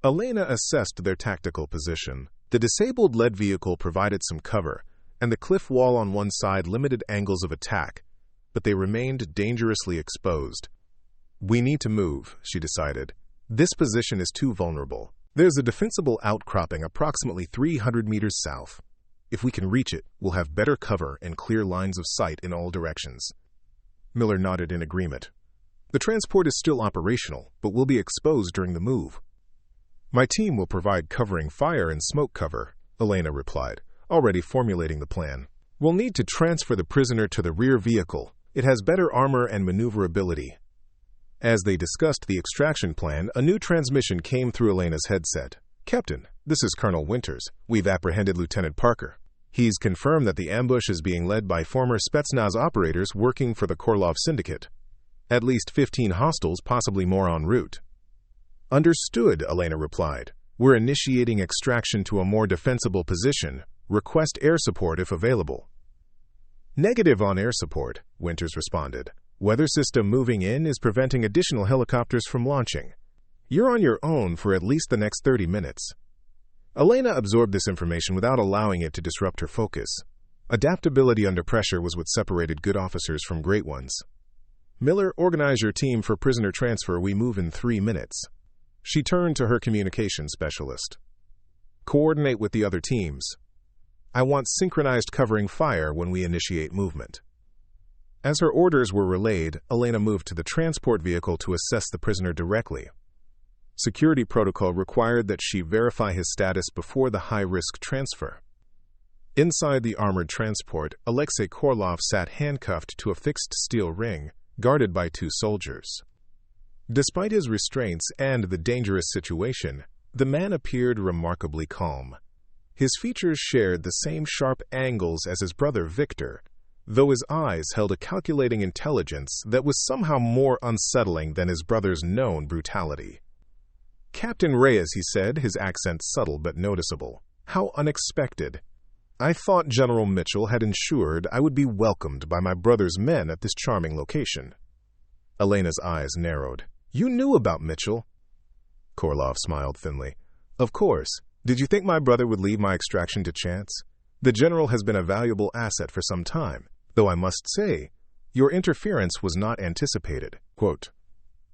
Elena assessed their tactical position. The disabled lead vehicle provided some cover, and the cliff wall on one side limited angles of attack, but they remained dangerously exposed. We need to move, she decided. This position is too vulnerable. There's a defensible outcropping approximately 300 meters south. If we can reach it, we'll have better cover and clear lines of sight in all directions. Miller nodded in agreement. The transport is still operational, but will be exposed during the move. My team will provide covering fire and smoke cover, Elena replied, already formulating the plan. We'll need to transfer the prisoner to the rear vehicle. It has better armor and maneuverability. As they discussed the extraction plan, a new transmission came through Elena's headset. Captain, this is Colonel Winters. We've apprehended Lieutenant Parker. He's confirmed that the ambush is being led by former Spetsnaz operators working for the Korolov Syndicate. At least 15 hostiles, possibly more en route. Understood, Elena replied. We're initiating extraction to a more defensible position. Request air support if available. Negative on air support, Winters responded. Weather system moving in is preventing additional helicopters from launching. You're on your own for at least the next 30 minutes. Elena absorbed this information without allowing it to disrupt her focus. Adaptability under pressure was what separated good officers from great ones. Miller, organize your team for prisoner transfer. We move in 3 minutes. She turned to her communications specialist. Coordinate with the other teams. I want synchronized covering fire when we initiate movement. As her orders were relayed, Elena moved to the transport vehicle to assess the prisoner directly. Security protocol required that she verify his status before the high-risk transfer. Inside the armored transport, Alexei Korolov sat handcuffed to a fixed steel ring, guarded by 2 soldiers. Despite his restraints and the dangerous situation, the man appeared remarkably calm. His features shared the same sharp angles as his brother Victor, though his eyes held a calculating intelligence that was somehow more unsettling than his brother's known brutality. "Captain Reyes," he said, his accent subtle but noticeable. "How unexpected. I thought General Mitchell had ensured I would be welcomed by my brother's men at this charming location." Elena's eyes narrowed. "You knew about Mitchell?" Korolov smiled thinly. "Of course. Did you think my brother would leave my extraction to chance? The general has been a valuable asset for some time, though I must say, your interference was not anticipated." Quote,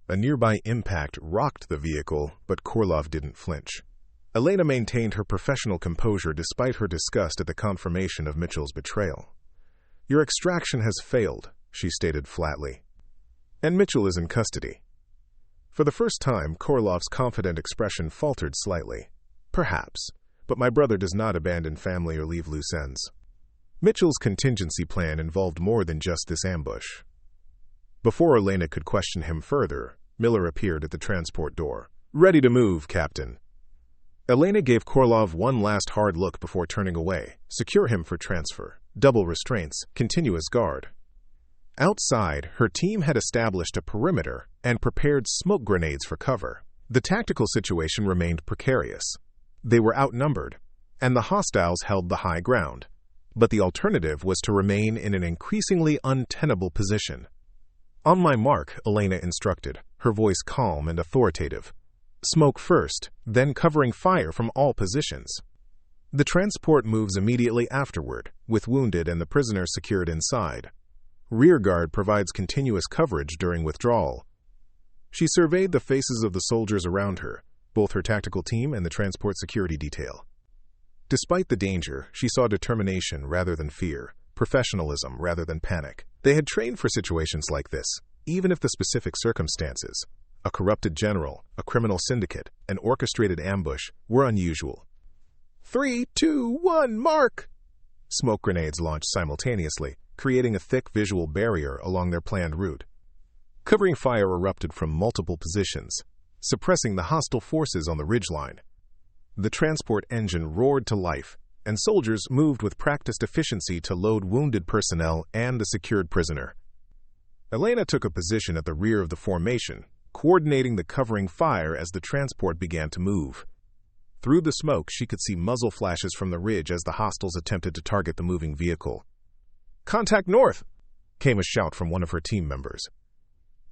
"A nearby impact rocked the vehicle, but Korolov didn't flinch." Elena maintained her professional composure despite her disgust at the confirmation of Mitchell's betrayal. "Your extraction has failed," she stated flatly. "And Mitchell is in custody." For the first time, Korolov's confident expression faltered slightly. "Perhaps, but my brother does not abandon family or leave loose ends." Mitchell's contingency plan involved more than just this ambush. Before Elena could question him further, Miller appeared at the transport door. "Ready to move, Captain." Elena gave Korolov one last hard look before turning away. Secure him for transfer. Double restraints. Continuous guard. Outside, her team had established a perimeter and prepared smoke grenades for cover. The tactical situation remained precarious. They were outnumbered, and the hostiles held the high ground. But the alternative was to remain in an increasingly untenable position. "On my mark," Elena instructed, her voice calm and authoritative. "Smoke first, then covering fire from all positions." The transport moves immediately afterward, with wounded and the prisoner secured inside. Rearguard provides continuous coverage during withdrawal. She surveyed the faces of the soldiers around her, both her tactical team and the transport security detail. Despite the danger, she saw determination rather than fear, professionalism rather than panic. They had trained for situations like this, even if the specific circumstances, a corrupted general, a criminal syndicate, an orchestrated ambush, were unusual. 3, 2, 1, mark! Smoke grenades launched simultaneously, creating a thick visual barrier along their planned route. Covering fire erupted from multiple positions, suppressing the hostile forces on the ridgeline. The transport engine roared to life, and soldiers moved with practiced efficiency to load wounded personnel and the secured prisoner. Elena took a position at the rear of the formation, coordinating the covering fire as the transport began to move. Through the smoke, she could see muzzle flashes from the ridge as the hostiles attempted to target the moving vehicle. "Contact north!" came a shout from one of her team members.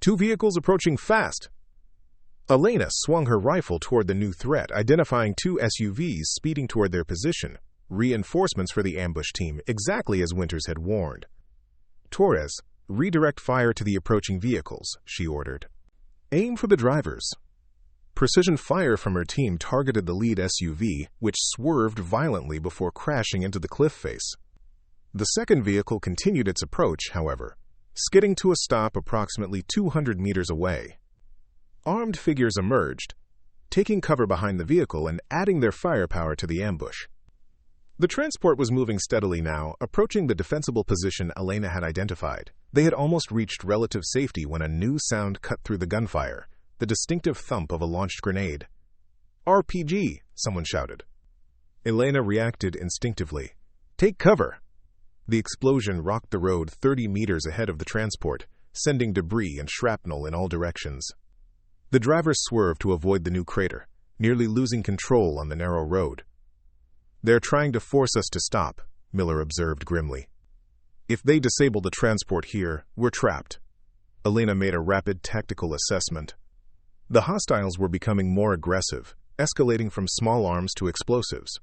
"Two vehicles approaching fast!" Elena swung her rifle toward the new threat, identifying two SUVs speeding toward their position, reinforcements for the ambush team, exactly as Winters had warned. "Torres, redirect fire to the approaching vehicles," she ordered. "Aim for the drivers." Precision fire from her team targeted the lead SUV, which swerved violently before crashing into the cliff face. The second vehicle continued its approach, however, skidding to a stop approximately 200 meters away. Armed figures emerged, taking cover behind the vehicle and adding their firepower to the ambush. The transport was moving steadily now, approaching the defensible position Elena had identified. They had almost reached relative safety when a new sound cut through the gunfire, the distinctive thump of a launched grenade. "RPG!" someone shouted. Elena reacted instinctively. "Take cover!" The explosion rocked the road 30 meters ahead of the transport, sending debris and shrapnel in all directions. The driver swerved to avoid the new crater, nearly losing control on the narrow road. "They're trying to force us to stop," Miller observed grimly. "If they disable the transport here, we're trapped." Elena made a rapid tactical assessment. The hostiles were becoming more aggressive, escalating from small arms to explosives.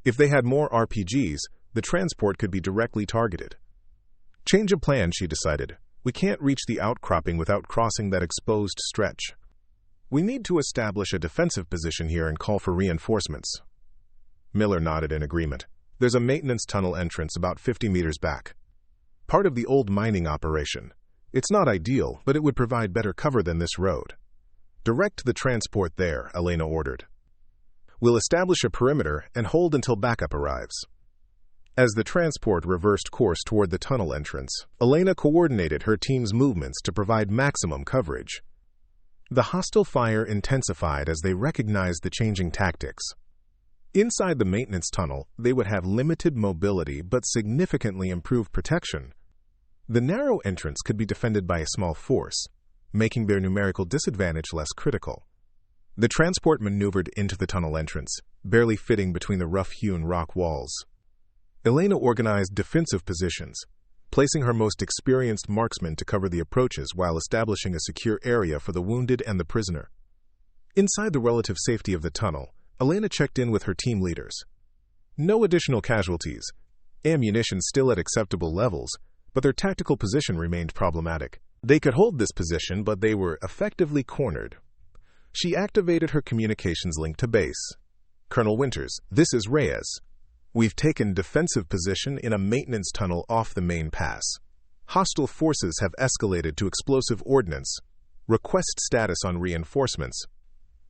If they had more RPGs, the transport could be directly targeted. "Change of plan," she decided. "We can't reach the outcropping without crossing that exposed stretch. We need to establish a defensive position here and call for reinforcements." Miller nodded in agreement. "There's a maintenance tunnel entrance about 50 meters back. Part of the old mining operation. It's not ideal, but it would provide better cover than this road. Direct the transport there," Elena ordered. "We'll establish a perimeter and hold until backup arrives." As the transport reversed course toward the tunnel entrance, Elena coordinated her team's movements to provide maximum coverage. The hostile fire intensified as they recognized the changing tactics. Inside the maintenance tunnel, they would have limited mobility but significantly improved protection. The narrow entrance could be defended by a small force, making their numerical disadvantage less critical. The transport maneuvered into the tunnel entrance, barely fitting between the rough-hewn rock walls. Elena organized defensive positions, placing her most experienced marksmen to cover the approaches while establishing a secure area for the wounded and the prisoner. Inside the relative safety of the tunnel, Elena checked in with her team leaders. No additional casualties, ammunition still at acceptable levels, but their tactical position remained problematic. They could hold this position, but they were effectively cornered. She activated her communications link to base. "Colonel Winters, this is Reyes. We've taken defensive position in a maintenance tunnel off the main pass. Hostile forces have escalated to explosive ordnance. Request status on reinforcements."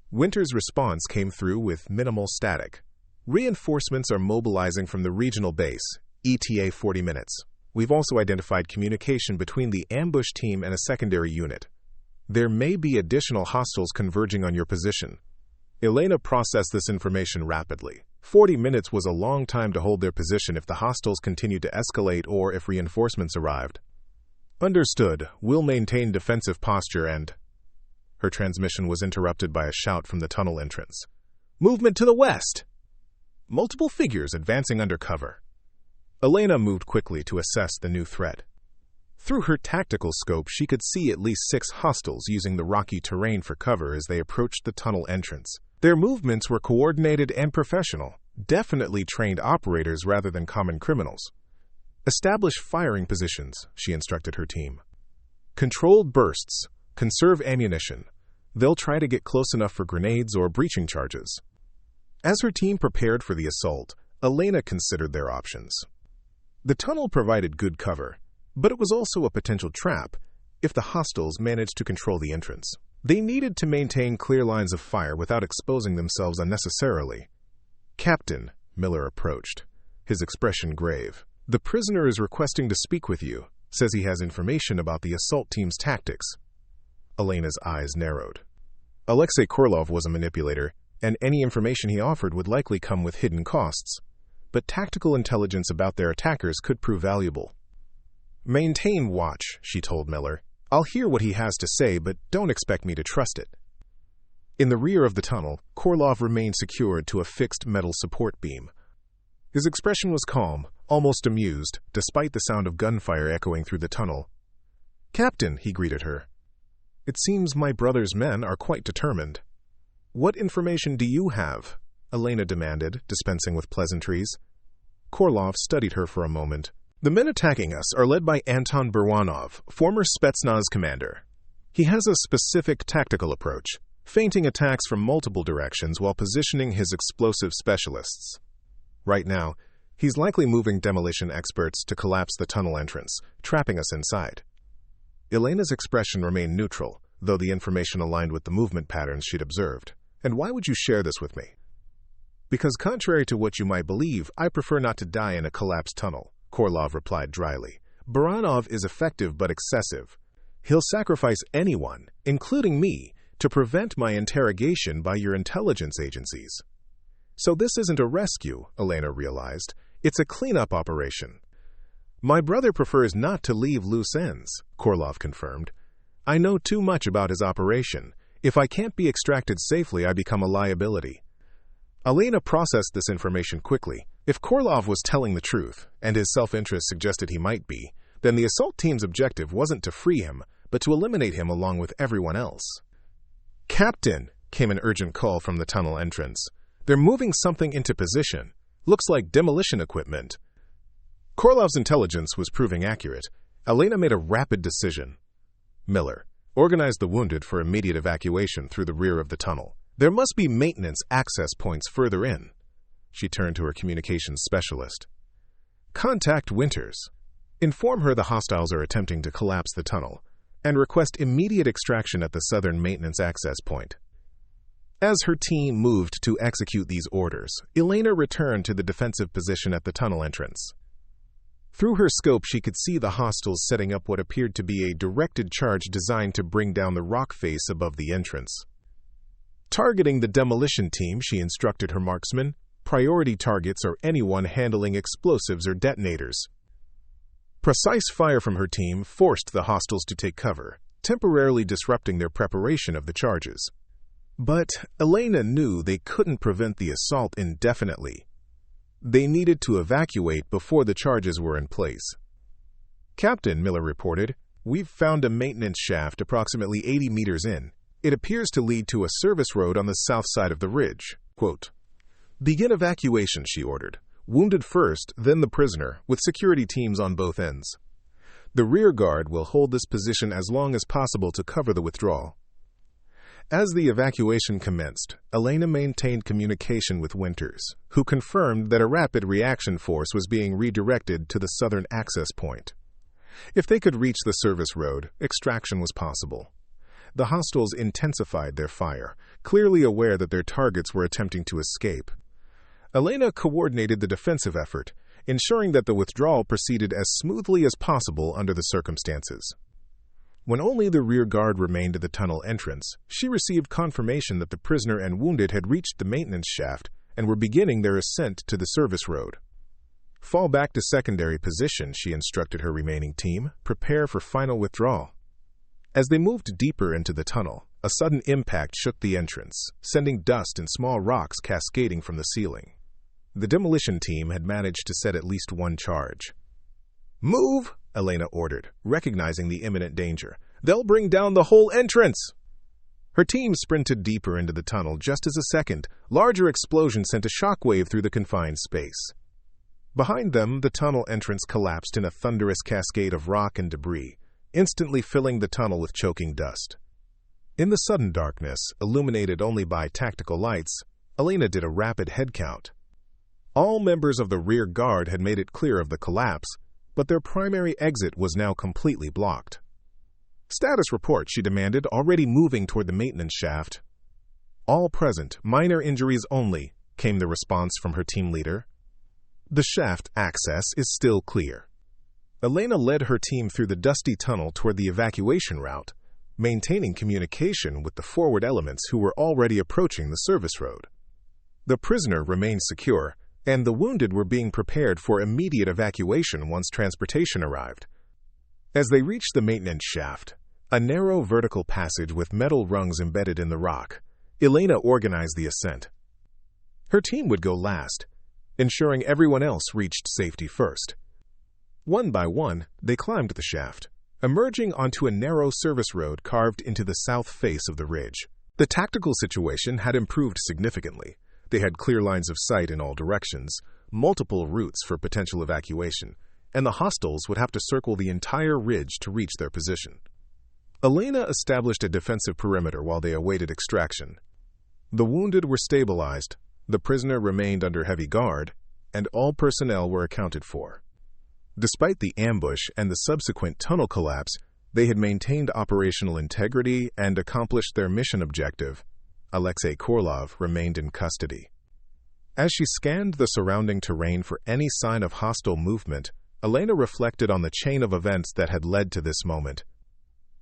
Winters' response came through with minimal static. "Reinforcements are mobilizing from the regional base, ETA 40 minutes. We've also identified communication between the ambush team and a secondary unit. There may be additional hostiles converging on your position." Elena processed this information rapidly. 40 minutes was a long time to hold their position if the hostiles continued to escalate or if reinforcements arrived. "Understood. We'll maintain defensive posture and—" Her transmission was interrupted by a shout from the tunnel entrance. "Movement to the west!" Multiple figures advancing under cover. Elena moved quickly to assess the new threat. Through her tactical scope, she could see at least 6 hostiles using the rocky terrain for cover as they approached the tunnel entrance. Their movements were coordinated and professional, definitely trained operators rather than common criminals. "Establish firing positions," she instructed her team. "Controlled bursts. Conserve ammunition. They'll try to get close enough for grenades or breaching charges." As her team prepared for the assault, Elena considered their options. The tunnel provided good cover, but it was also a potential trap if the hostiles managed to control the entrance. They needed to maintain clear lines of fire without exposing themselves unnecessarily. "Captain," Miller approached, his expression grave. "The prisoner is requesting to speak with you, says he has information about the assault team's tactics." Elena's eyes narrowed. Alexei Korlov was a manipulator, and any information he offered would likely come with hidden costs. But tactical intelligence about their attackers could prove valuable. "Maintain watch," she told Miller. "I'll hear what he has to say, but don't expect me to trust it." In the rear of the tunnel, Korlov remained secured to a fixed metal support beam. His expression was calm, almost amused, despite the sound of gunfire echoing through the tunnel. "Captain," he greeted her. "It seems my brother's men are quite determined." "What information do you have?" Elena demanded, dispensing with pleasantries. Korlov studied her for a moment. "The men attacking us are led by Anton Burwanov, former Spetsnaz commander. He has a specific tactical approach, feinting attacks from multiple directions while positioning his explosive specialists. Right now, he's likely moving demolition experts to collapse the tunnel entrance, trapping us inside." Elena's expression remained neutral, though the information aligned with the movement patterns she'd observed. "And why would you share this with me?" "Because contrary to what you might believe, I prefer not to die in a collapsed tunnel," Korlov replied dryly. "Baranov is effective but excessive. He'll sacrifice anyone, including me, to prevent my interrogation by your intelligence agencies." "So this isn't a rescue," Elena realized. "It's a cleanup operation." "My brother prefers not to leave loose ends," Korlov confirmed. "I know too much about his operation. If I can't be extracted safely, I become a liability." Elena processed this information quickly. If Korlov was telling the truth, and his self-interest suggested he might be, then the assault team's objective wasn't to free him, but to eliminate him along with everyone else. "Captain," came an urgent call from the tunnel entrance. "They're moving something into position. Looks like demolition equipment." Korlov's intelligence was proving accurate. Elena made a rapid decision. "Miller, organize the wounded for immediate evacuation through the rear of the tunnel. There must be maintenance access points further in." She turned to her communications specialist. "Contact Winters. Inform her the hostiles are attempting to collapse the tunnel, and request immediate extraction at the southern maintenance access point." As her team moved to execute these orders, Elena returned to the defensive position at the tunnel entrance. Through her scope, she could see the hostiles setting up what appeared to be a directed charge designed to bring down the rock face above the entrance. Targeting the demolition team, she instructed her marksmen, Priority targets are anyone handling explosives or detonators. Precise fire from her team forced the hostiles to take cover, temporarily disrupting their preparation of the charges. But Elena knew they couldn't prevent the assault indefinitely. They needed to evacuate before the charges were in place. "Captain," Miller reported, "we've found a maintenance shaft approximately 80 meters in. It appears to lead to a service road on the south side of the ridge." Quote, "Begin evacuation," she ordered. "Wounded first, then the prisoner, with security teams on both ends. The rear guard will hold this position as long as possible to cover the withdrawal." As the evacuation commenced, Elena maintained communication with Winters, who confirmed that a rapid reaction force was being redirected to the southern access point. If they could reach the service road, extraction was possible. The hostiles intensified their fire, clearly aware that their targets were attempting to escape. Elena coordinated the defensive effort, ensuring that the withdrawal proceeded as smoothly as possible under the circumstances. When only the rear guard remained at the tunnel entrance, she received confirmation that the prisoner and wounded had reached the maintenance shaft and were beginning their ascent to the service road. "Fall back to secondary position," she instructed her remaining team. "Prepare for final withdrawal." As they moved deeper into the tunnel, a sudden impact shook the entrance, sending dust and small rocks cascading from the ceiling. The demolition team had managed to set at least one charge. "Move!" Elena ordered, recognizing the imminent danger. "They'll bring down the whole entrance!" Her team sprinted deeper into the tunnel just as a second, larger explosion sent a shockwave through the confined space. Behind them, the tunnel entrance collapsed in a thunderous cascade of rock and debris, instantly filling the tunnel with choking dust. In the sudden darkness, illuminated only by tactical lights, Elena did a rapid head count. All members of the rear guard had made it clear of the collapse, but their primary exit was now completely blocked. "Status report," she demanded, already moving toward the maintenance shaft. "All present, minor injuries only," came the response from her team leader. "The shaft access is still clear." Elena led her team through the dusty tunnel toward the evacuation route, maintaining communication with the forward elements who were already approaching the service road. The prisoner remained secure, and the wounded were being prepared for immediate evacuation once transportation arrived. As they reached the maintenance shaft, a narrow vertical passage with metal rungs embedded in the rock, Elena organized the ascent. Her team would go last, ensuring everyone else reached safety first. One by one, they climbed the shaft, emerging onto a narrow service road carved into the south face of the ridge. The tactical situation had improved significantly. They had clear lines of sight in all directions, multiple routes for potential evacuation, and the hostiles would have to circle the entire ridge to reach their position. Elena established a defensive perimeter while they awaited extraction. The wounded were stabilized, the prisoner remained under heavy guard, and all personnel were accounted for. Despite the ambush and the subsequent tunnel collapse, they had maintained operational integrity and accomplished their mission objective. Alexei Korlov remained in custody. As she scanned the surrounding terrain for any sign of hostile movement, Elena reflected on the chain of events that had led to this moment.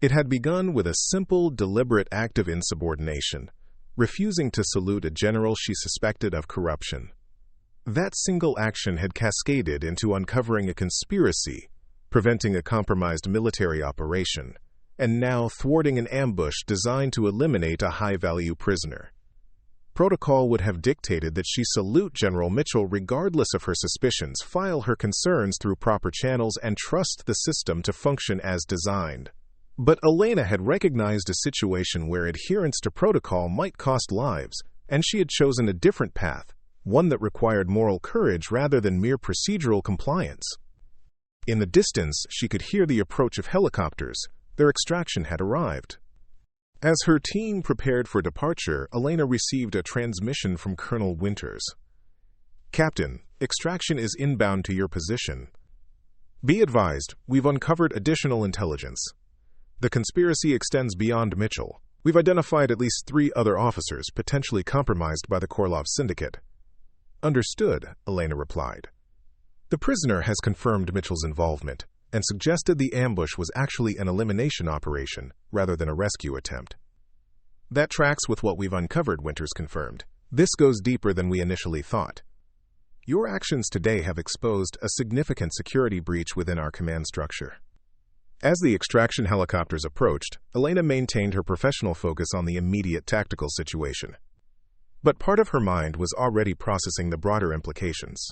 It had begun with a simple, deliberate act of insubordination, refusing to salute a general she suspected of corruption. That single action had cascaded into uncovering a conspiracy, preventing a compromised military operation, and now thwarting an ambush designed to eliminate a high-value prisoner. Protocol would have dictated that she salute General Mitchell regardless of her suspicions, file her concerns through proper channels, and trust the system to function as designed. But Elena had recognized a situation where adherence to protocol might cost lives, and she had chosen a different path, one that required moral courage rather than mere procedural compliance. In the distance, she could hear the approach of helicopters. Their extraction had arrived. As her team prepared for departure, Elena received a transmission from Colonel Winters. "Captain, extraction is inbound to your position. Be advised, we've uncovered additional intelligence. The conspiracy extends beyond Mitchell. We've identified at least 3 other officers potentially compromised by the Korlov syndicate." "Understood," Elena replied. The prisoner has confirmed Mitchell's involvement and suggested the ambush was actually an elimination operation rather than a rescue attempt. "That tracks with what we've uncovered," Winters confirmed. "This goes deeper than we initially thought. "Your actions today have exposed a significant security breach within our command structure." As the extraction helicopters approached, Elena maintained her professional focus on the immediate tactical situation. But part of her mind was already processing the broader implications.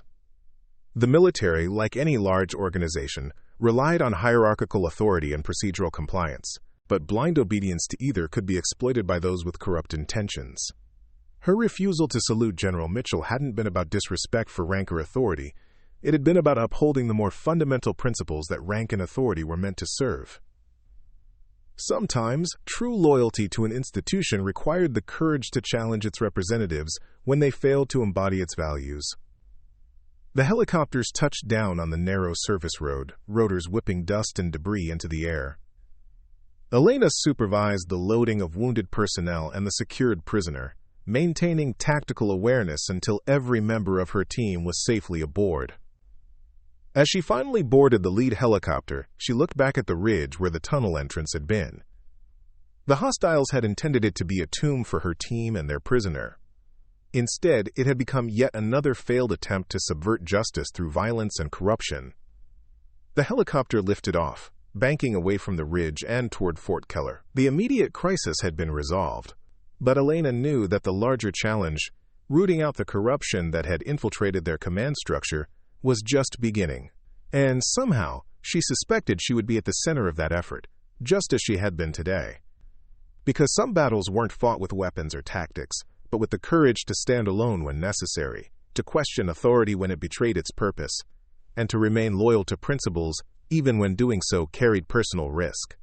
The military, like any large organization, relied on hierarchical authority and procedural compliance, but blind obedience to either could be exploited by those with corrupt intentions. Her refusal to salute General Mitchell hadn't been about disrespect for rank or authority. It had been about upholding the more fundamental principles that rank and authority were meant to serve. Sometimes, true loyalty to an institution required the courage to challenge its representatives when they failed to embody its values. The helicopters touched down on the narrow service road, rotors whipping dust and debris into the air. Elena supervised the loading of wounded personnel and the secured prisoner, maintaining tactical awareness until every member of her team was safely aboard. As she finally boarded the lead helicopter, she looked back at the ridge where the tunnel entrance had been. The hostiles had intended it to be a tomb for her team and their prisoner. Instead, it had become yet another failed attempt to subvert justice through violence and corruption. The helicopter lifted off, banking away from the ridge and toward Fort Keller. The immediate crisis had been resolved, but Elena knew that the larger challenge, rooting out the corruption that had infiltrated their command structure, was just beginning. And somehow, she suspected she would be at the center of that effort, just as she had been today. Because some battles weren't fought with weapons or tactics, but with the courage to stand alone when necessary, to question authority when it betrayed its purpose, and to remain loyal to principles even when doing so carried personal risk.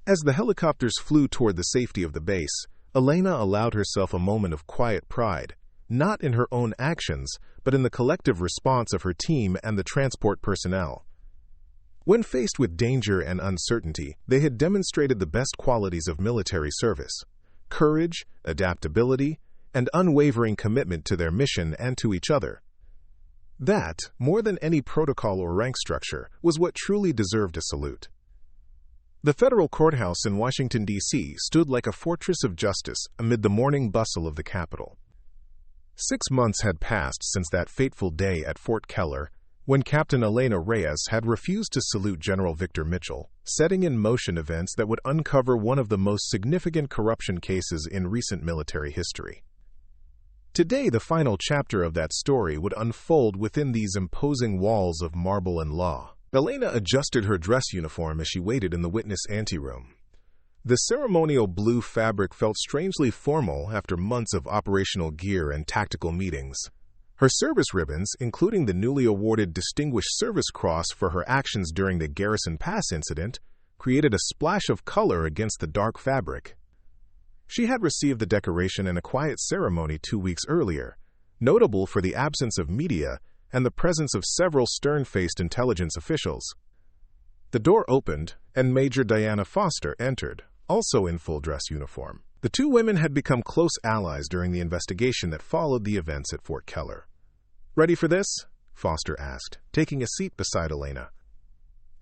As the helicopters flew toward the safety of the base, Elena allowed herself a moment of quiet pride, not in her own actions, but in the collective response of her team and the transport personnel. When faced with danger and uncertainty, they had demonstrated the best qualities of military service: courage, adaptability, and unwavering commitment to their mission and to each other. That, more than any protocol or rank structure, was what truly deserved a salute. The federal courthouse in Washington, D.C. stood like a fortress of justice amid the morning bustle of the Capitol. 6 months had passed since that fateful day at Fort Keller, when Captain Elena Reyes had refused to salute General Victor Mitchell, setting in motion events that would uncover one of the most significant corruption cases in recent military history. Today, the final chapter of that story would unfold within these imposing walls of marble and law. Elena adjusted her dress uniform as she waited in the witness anteroom. The ceremonial blue fabric felt strangely formal after months of operational gear and tactical meetings. Her service ribbons, including the newly awarded Distinguished Service Cross for her actions during the Garrison Pass incident, created a splash of color against the dark fabric. She had received the decoration in a quiet ceremony 2 weeks earlier, notable for the absence of media and the presence of several stern-faced intelligence officials. The door opened, and Major Diana Foster entered, also in full dress uniform. The two women had become close allies during the investigation that followed the events at Fort Keller. "Ready for this?" Foster asked, taking a seat beside Elena.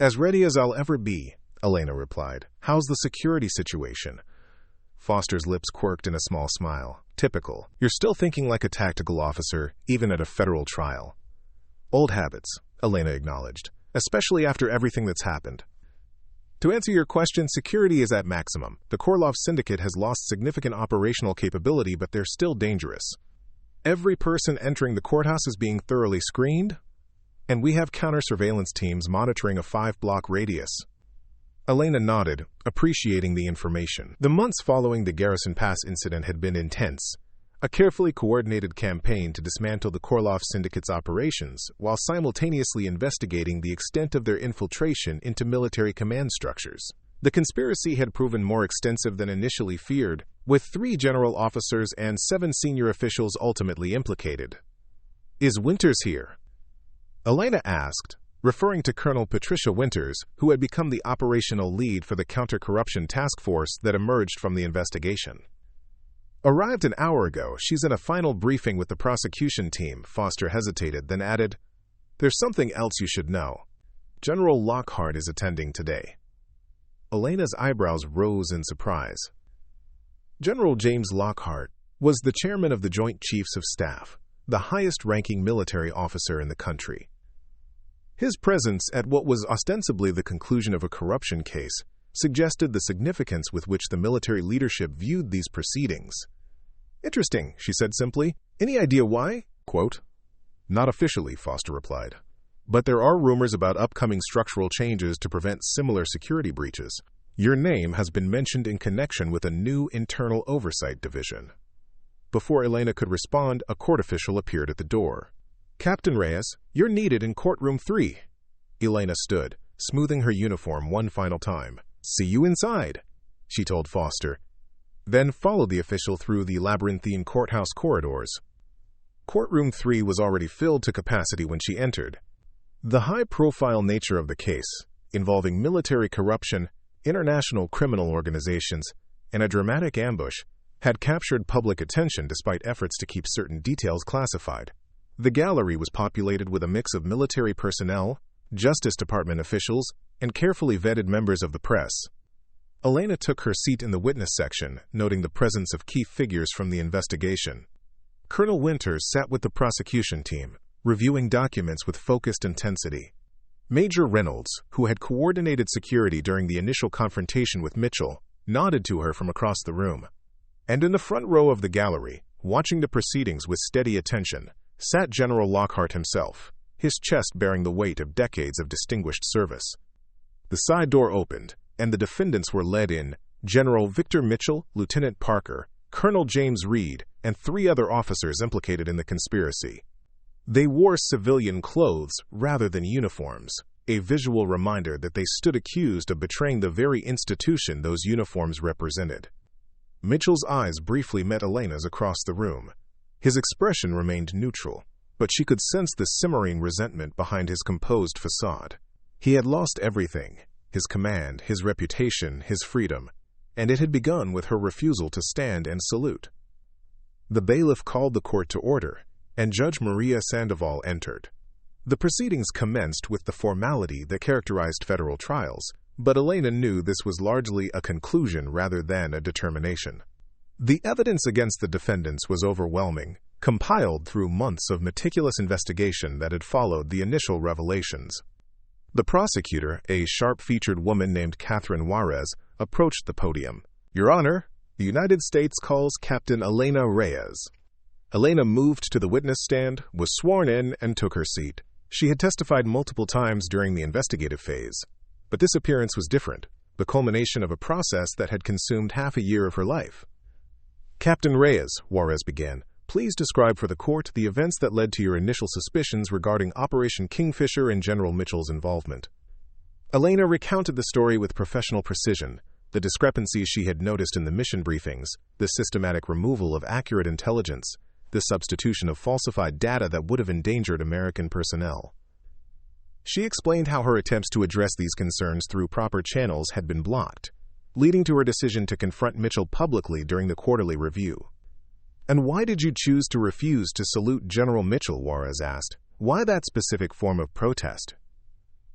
"As ready as I'll ever be," Elena replied. "How's the security situation?" Foster's lips quirked in a small smile. "Typical. You're still thinking like a tactical officer, even at a federal trial." "Old habits," Elena acknowledged, "especially after everything that's happened." "To answer your question, security is at maximum. The Korloff Syndicate has lost significant operational capability, but they're still dangerous. Every person entering the courthouse is being thoroughly screened, and we have counter-surveillance teams monitoring a 5-block radius." Elena nodded, appreciating the information. The months following the Garrison Pass incident had been intense, a carefully coordinated campaign to dismantle the Korloff Syndicate's operations while simultaneously investigating the extent of their infiltration into military command structures. The conspiracy had proven more extensive than initially feared, with 3 general officers and 7 senior officials ultimately implicated. "Is Winters here?" Elena asked, referring to Colonel Patricia Winters, who had become the operational lead for the counter-corruption task force that emerged from the investigation. "Arrived an hour ago. She's in a final briefing with the prosecution team." Foster hesitated, then added, "There's something else you should know. General Lockhart is attending today." Elena's eyebrows rose in surprise. General James Lockhart was the chairman of the Joint Chiefs of Staff, the highest-ranking military officer in the country. His presence at what was ostensibly the conclusion of a corruption case suggested the significance with which the military leadership viewed these proceedings. "Interesting," she said simply. "Any idea why?" Quote, "Not officially," Foster replied. "But there are rumors about upcoming structural changes to prevent similar security breaches. Your name has been mentioned in connection with a new internal oversight division." Before Elena could respond, a court official appeared at the door. "Captain Reyes, you're needed in courtroom 3. Elena stood, smoothing her uniform one final time. "See you inside," she told Foster, then followed the official through the labyrinthine courthouse corridors. Courtroom 3 was already filled to capacity when she entered. The high-profile nature of the case, involving military corruption, international criminal organizations, and a dramatic ambush, had captured public attention despite efforts to keep certain details classified. The gallery was populated with a mix of military personnel, Justice Department officials, and carefully vetted members of the press. Elena took her seat in the witness section, noting the presence of key figures from the investigation. Colonel Winters sat with the prosecution team, reviewing documents with focused intensity. Major Reynolds, who had coordinated security during the initial confrontation with Mitchell, nodded to her from across the room. And in the front row of the gallery, watching the proceedings with steady attention, sat General Lockhart himself, his chest bearing the weight of decades of distinguished service. The side door opened, and the defendants were led in: General Victor Mitchell, Lieutenant Parker, Colonel James Reed, and 3 other officers implicated in the conspiracy. They wore civilian clothes rather than uniforms, a visual reminder that they stood accused of betraying the very institution those uniforms represented. Mitchell's eyes briefly met Elena's across the room. His expression remained neutral, but she could sense the simmering resentment behind his composed facade. He had lost everything: his command, his reputation, his freedom, and it had begun with her refusal to stand and salute. The bailiff called the court to order, and Judge Maria Sandoval entered. The proceedings commenced with the formality that characterized federal trials, but Elena knew this was largely a conclusion rather than a determination. The evidence against the defendants was overwhelming, compiled through months of meticulous investigation that had followed the initial revelations. The prosecutor, a sharp-featured woman named Catherine Juarez, approached the podium. "Your Honor, the United States calls Captain Elena Reyes." Elena moved to the witness stand, was sworn in, and took her seat. She had testified multiple times during the investigative phase, but this appearance was different, the culmination of a process that had consumed half a year of her life. "Captain Reyes," Juarez began, "please describe for the court the events that led to your initial suspicions regarding Operation Kingfisher and General Mitchell's involvement." Elena recounted the story with professional precision, the discrepancies she had noticed in the mission briefings, the systematic removal of accurate intelligence, the substitution of falsified data that would have endangered American personnel. She explained how her attempts to address these concerns through proper channels had been blocked, leading to her decision to confront Mitchell publicly during the quarterly review. "And why did you choose to refuse to salute General Mitchell?" Juarez asked. "Why that specific form of protest?"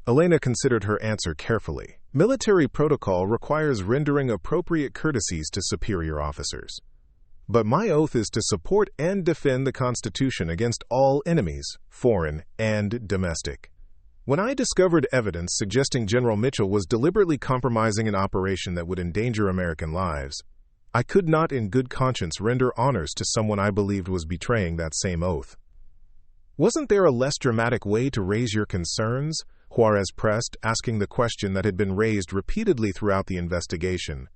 Elena considered her answer carefully. "Military protocol requires rendering appropriate courtesies to superior officers. But my oath is to support and defend the Constitution against all enemies, foreign and domestic. When I discovered evidence suggesting General Mitchell was deliberately compromising an operation that would endanger American lives, I could not in good conscience render honors to someone I believed was betraying that same oath." "Wasn't there a less dramatic way to raise your concerns?" Juarez pressed, asking the question that had been raised repeatedly throughout the investigation.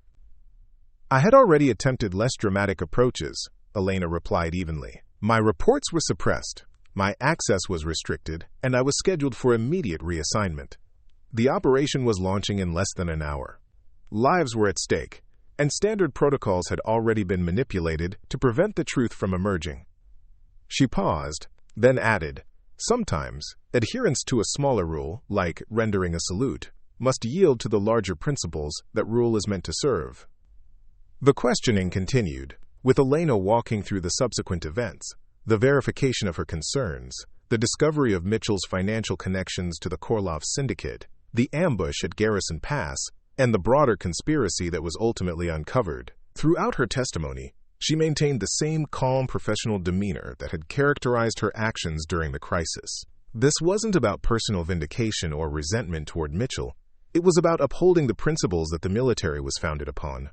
"I had already attempted less dramatic approaches," Elena replied evenly. "My reports were suppressed, my access was restricted, and I was scheduled for immediate reassignment. The operation was launching in less than an hour. Lives were at stake, and standard protocols had already been manipulated to prevent the truth from emerging." She paused, then added, "Sometimes, adherence to a smaller rule, like rendering a salute, must yield to the larger principles that rule is meant to serve." The questioning continued, with Elena walking through the subsequent events, the verification of her concerns, the discovery of Mitchell's financial connections to the Korloff syndicate, the ambush at Garrison Pass, and the broader conspiracy that was ultimately uncovered. Throughout her testimony, She maintained the same calm professional demeanor that had characterized her actions during the crisis. This wasn't about personal vindication or resentment toward Mitchell. It was about upholding the principles that the military was founded upon.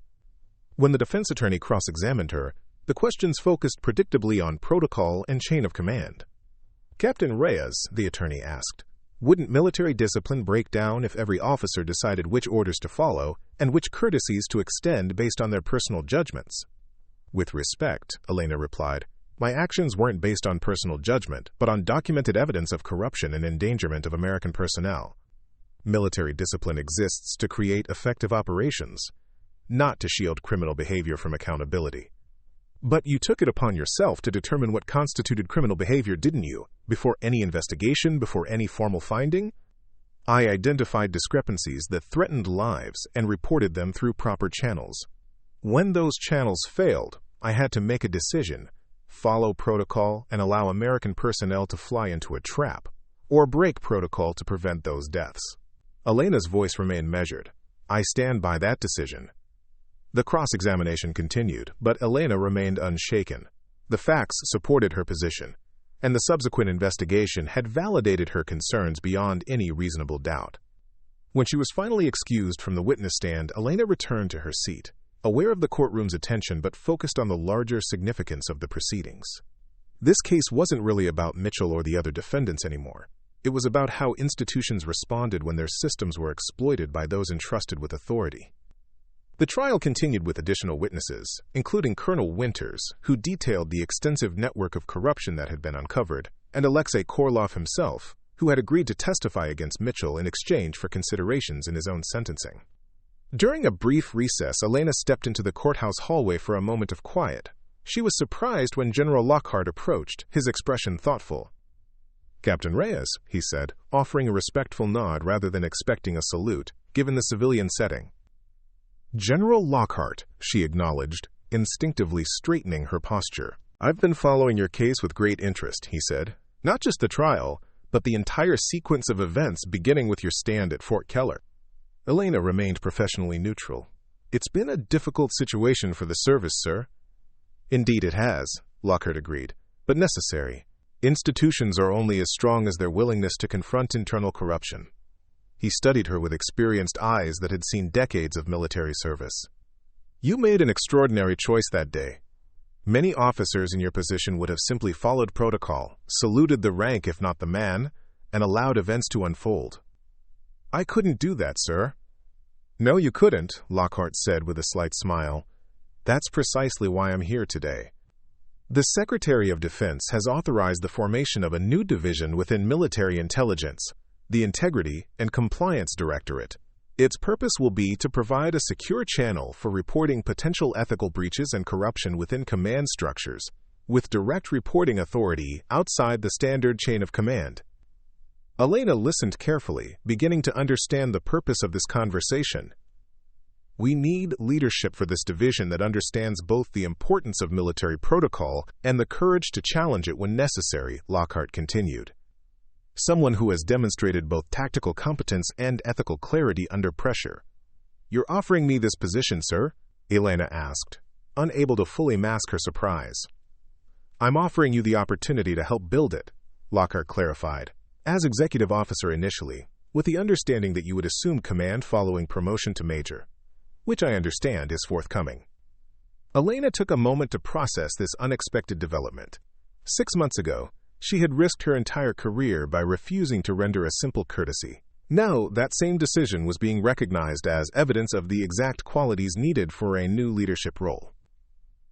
When the defense attorney cross-examined her, the questions focused predictably on protocol and chain of command. "Captain Reyes," the attorney asked, "wouldn't military discipline break down if every officer decided which orders to follow and which courtesies to extend based on their personal judgments?" "With respect," Elena replied, "my actions weren't based on personal judgment, but on documented evidence of corruption and endangerment of American personnel. Military discipline exists to create effective operations, not to shield criminal behavior from accountability." "But you took it upon yourself to determine what constituted criminal behavior, didn't you? Before any investigation, before any formal finding?" "I identified discrepancies that threatened lives and reported them through proper channels. When those channels failed, I had to make a decision: follow protocol and allow American personnel to fly into a trap, or break protocol to prevent those deaths." Elena's voice remained measured. "I stand by that decision." The cross-examination continued, but Elena remained unshaken. The facts supported her position, and the subsequent investigation had validated her concerns beyond any reasonable doubt. When she was finally excused from the witness stand, Elena returned to her seat, aware of the courtroom's attention but focused on the larger significance of the proceedings. This case wasn't really about Mitchell or the other defendants anymore. It was about how institutions responded when their systems were exploited by those entrusted with authority. The trial continued with additional witnesses, including Colonel Winters, who detailed the extensive network of corruption that had been uncovered, and Alexei Korlov himself, who had agreed to testify against Mitchell in exchange for considerations in his own sentencing. During a brief recess, Elena stepped into the courthouse hallway for a moment of quiet. She was surprised when General Lockhart approached, his expression thoughtful. "Captain Reyes," he said, offering a respectful nod rather than expecting a salute, given the civilian setting. "General Lockhart," she acknowledged, instinctively straightening her posture. "I've been following your case with great interest," he said. "Not just the trial, but the entire sequence of events beginning with your stand at Fort Keller." Elena remained professionally neutral. "It's been a difficult situation for the service, sir." "Indeed it has," Lockhart agreed, "but necessary. Institutions are only as strong as their willingness to confront internal corruption." He studied her with experienced eyes that had seen decades of military service. "You made an extraordinary choice that day. Many officers in your position would have simply followed protocol, saluted the rank if not the man, and allowed events to unfold." "I couldn't do that, sir." "No, you couldn't," Lockhart said with a slight smile. "That's precisely why I'm here today. The Secretary of Defense has authorized the formation of a new division within military intelligence, the Integrity and Compliance Directorate. Its purpose will be to provide a secure channel for reporting potential ethical breaches and corruption within command structures, with direct reporting authority outside the standard chain of command. Elena listened carefully, beginning to understand the purpose of this conversation. "We need leadership for this division that understands both the importance of military protocol and the courage to challenge it when necessary," Lockhart continued. "Someone who has demonstrated both tactical competence and ethical clarity under pressure." "You're offering me this position, sir?" Elena asked, unable to fully mask her surprise. "I'm offering you the opportunity to help build it," Lockhart clarified, "as executive officer initially, with the understanding that you would assume command following promotion to major, which I understand is forthcoming." Elena took a moment to process this unexpected development. 6 months ago, she had risked her entire career by refusing to render a simple courtesy. Now, that same decision was being recognized as evidence of the exact qualities needed for a new leadership role.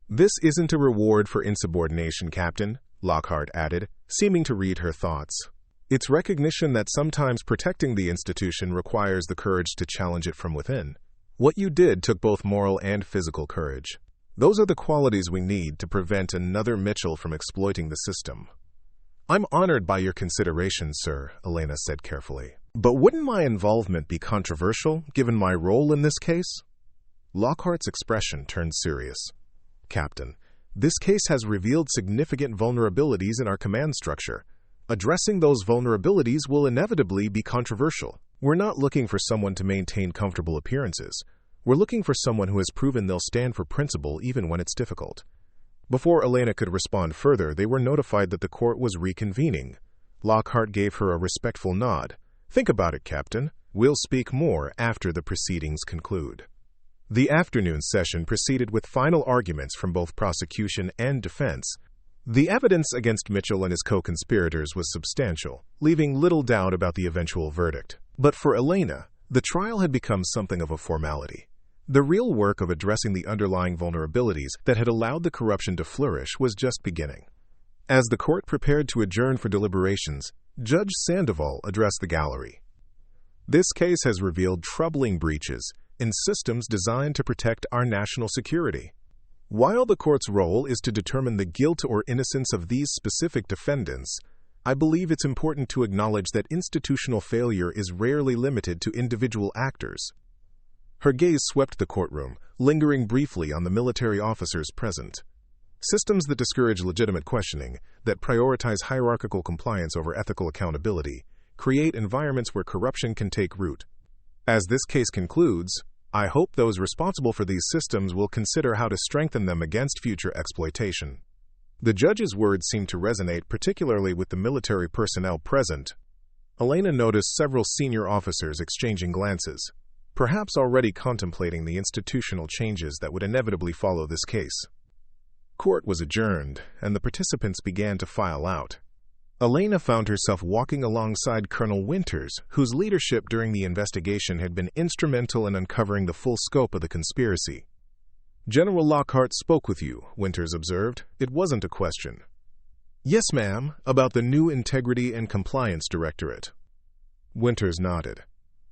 "This isn't a reward for insubordination, Captain," Lockhart added, seeming to read her thoughts. "It's recognition that sometimes protecting the institution requires the courage to challenge it from within. What you did took both moral and physical courage. Those are the qualities we need to prevent another Mitchell from exploiting the system." "I'm honored by your consideration, sir," Elena said carefully. "But wouldn't my involvement be controversial, given my role in this case?" Lockhart's expression turned serious. "Captain, this case has revealed significant vulnerabilities in our command structure. Addressing those vulnerabilities will inevitably be controversial. We're not looking for someone to maintain comfortable appearances. We're looking for someone who has proven they'll stand for principle even when it's difficult. Before Elena could respond further, they were notified that the court was reconvening. Lockhart gave her a respectful nod. "Think about it, Captain. We'll speak more after the proceedings conclude." The afternoon session proceeded with final arguments from both prosecution and defense. The evidence against Mitchell and his co-conspirators was substantial, leaving little doubt about the eventual verdict. But for Elena, the trial had become something of a formality. The real work of addressing the underlying vulnerabilities that had allowed the corruption to flourish was just beginning. As the court prepared to adjourn for deliberations, Judge Sandoval addressed the gallery. "This case has revealed troubling breaches in systems designed to protect our national security. While the court's role is to determine the guilt or innocence of these specific defendants, I believe it's important to acknowledge that institutional failure is rarely limited to individual actors." Her gaze swept the courtroom, lingering briefly on the military officers present. Systems that discourage legitimate questioning, that prioritize hierarchical compliance over ethical accountability, create environments where corruption can take root. As this case concludes, I hope those responsible for these systems will consider how to strengthen them against future exploitation. The judge's words seemed to resonate particularly with the military personnel present. Elena noticed several senior officers exchanging glances, perhaps already contemplating the institutional changes that would inevitably follow this case. Court was adjourned, and the participants began to file out. Elena found herself walking alongside Colonel Winters, whose leadership during the investigation had been instrumental in uncovering the full scope of the conspiracy. "General Lockhart spoke with you," Winters observed. "It wasn't a question." "Yes, ma'am, about the new Integrity and Compliance Directorate." Winters nodded.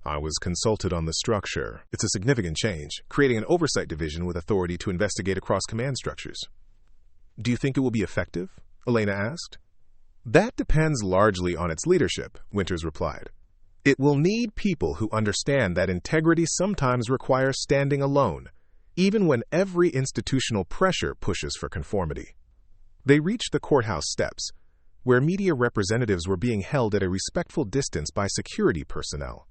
"I was consulted on the structure. It's a significant change, creating an oversight division with authority to investigate across command structures." "Do you think it will be effective?" Elena asked. "That depends largely on its leadership," Winters replied. "It will need people who understand that integrity sometimes requires standing alone, even when every institutional pressure pushes for conformity." They reached the courthouse steps, where media representatives were being held at a respectful distance by security personnel.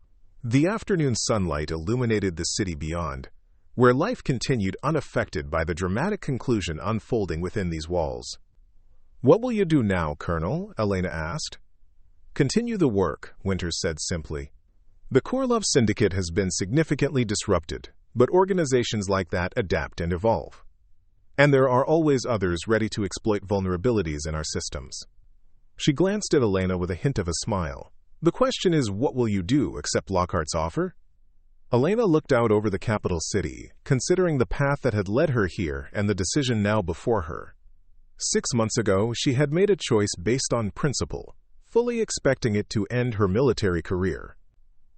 The afternoon sunlight illuminated the city beyond, where life continued unaffected by the dramatic conclusion unfolding within these walls. "What will you do now, Colonel?" Elena asked. "Continue the work," Winters said simply. "The Korlov Syndicate has been significantly disrupted, but organizations like that adapt and evolve. And there are always others ready to exploit vulnerabilities in our systems." She glanced at Elena with a hint of a smile. "The question is, what will you do, accept Lockhart's offer?" Elena looked out over the capital city, considering the path that had led her here and the decision now before her. 6 months ago, she had made a choice based on principle, fully expecting it to end her military career.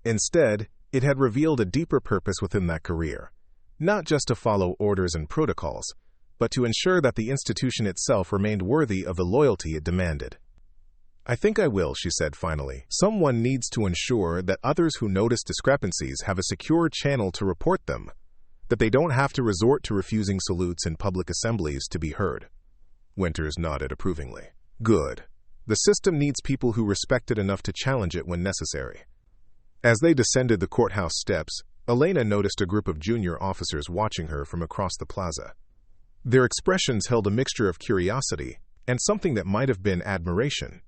Instead, it had revealed a deeper purpose within that career, not just to follow orders and protocols, but to ensure that the institution itself remained worthy of the loyalty it demanded. "I think I will," she said finally. "Someone needs to ensure that others who notice discrepancies have a secure channel to report them, that they don't have to resort to refusing salutes in public assemblies to be heard." Winters nodded approvingly. "Good. The system needs people who respect it enough to challenge it when necessary." As they descended the courthouse steps, Elena noticed a group of junior officers watching her from across the plaza. Their expressions held a mixture of curiosity and something that might have been admiration.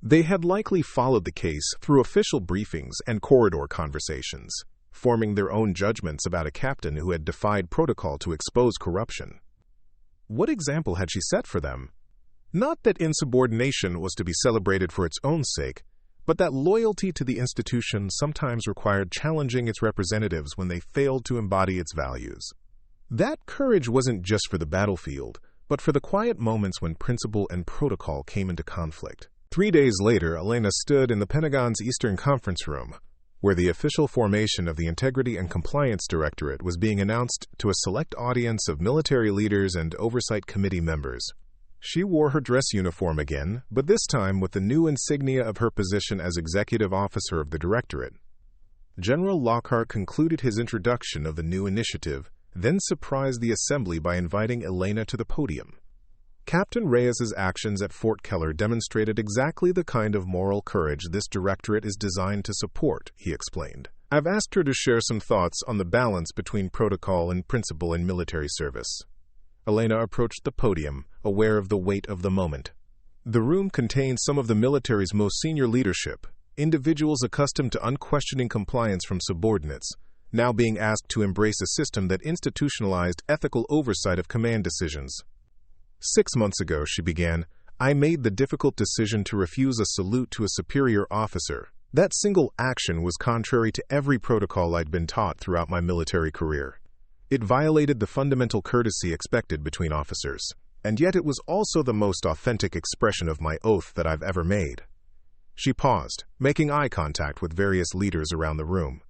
They had likely followed the case through official briefings and corridor conversations, forming their own judgments about a captain who had defied protocol to expose corruption. What example had she set for them? Not that insubordination was to be celebrated for its own sake, but that loyalty to the institution sometimes required challenging its representatives when they failed to embody its values. That courage wasn't just for the battlefield, but for the quiet moments when principle and protocol came into conflict. 3 days later, Elena stood in the Pentagon's Eastern Conference Room, where the official formation of the Integrity and Compliance Directorate was being announced to a select audience of military leaders and oversight committee members. She wore her dress uniform again, but this time with the new insignia of her position as executive officer of the directorate. General Lockhart concluded his introduction of the new initiative, then surprised the assembly by inviting Elena to the podium. Captain Reyes's actions at Fort Keller demonstrated exactly the kind of moral courage this directorate is designed to support, he explained. "I've asked her to share some thoughts on the balance between protocol and principle in military service." Elena approached the podium, aware of the weight of the moment. The room contained some of the military's most senior leadership, individuals accustomed to unquestioning compliance from subordinates, now being asked to embrace a system that institutionalized ethical oversight of command decisions. 6 months ago, she began, I made the difficult decision to refuse a salute to a superior officer. That single action was contrary to every protocol I'd been taught throughout my military career. It violated the fundamental courtesy expected between officers, and yet it was also the most authentic expression of my oath that I've ever made. She paused, making eye contact with various leaders around the room.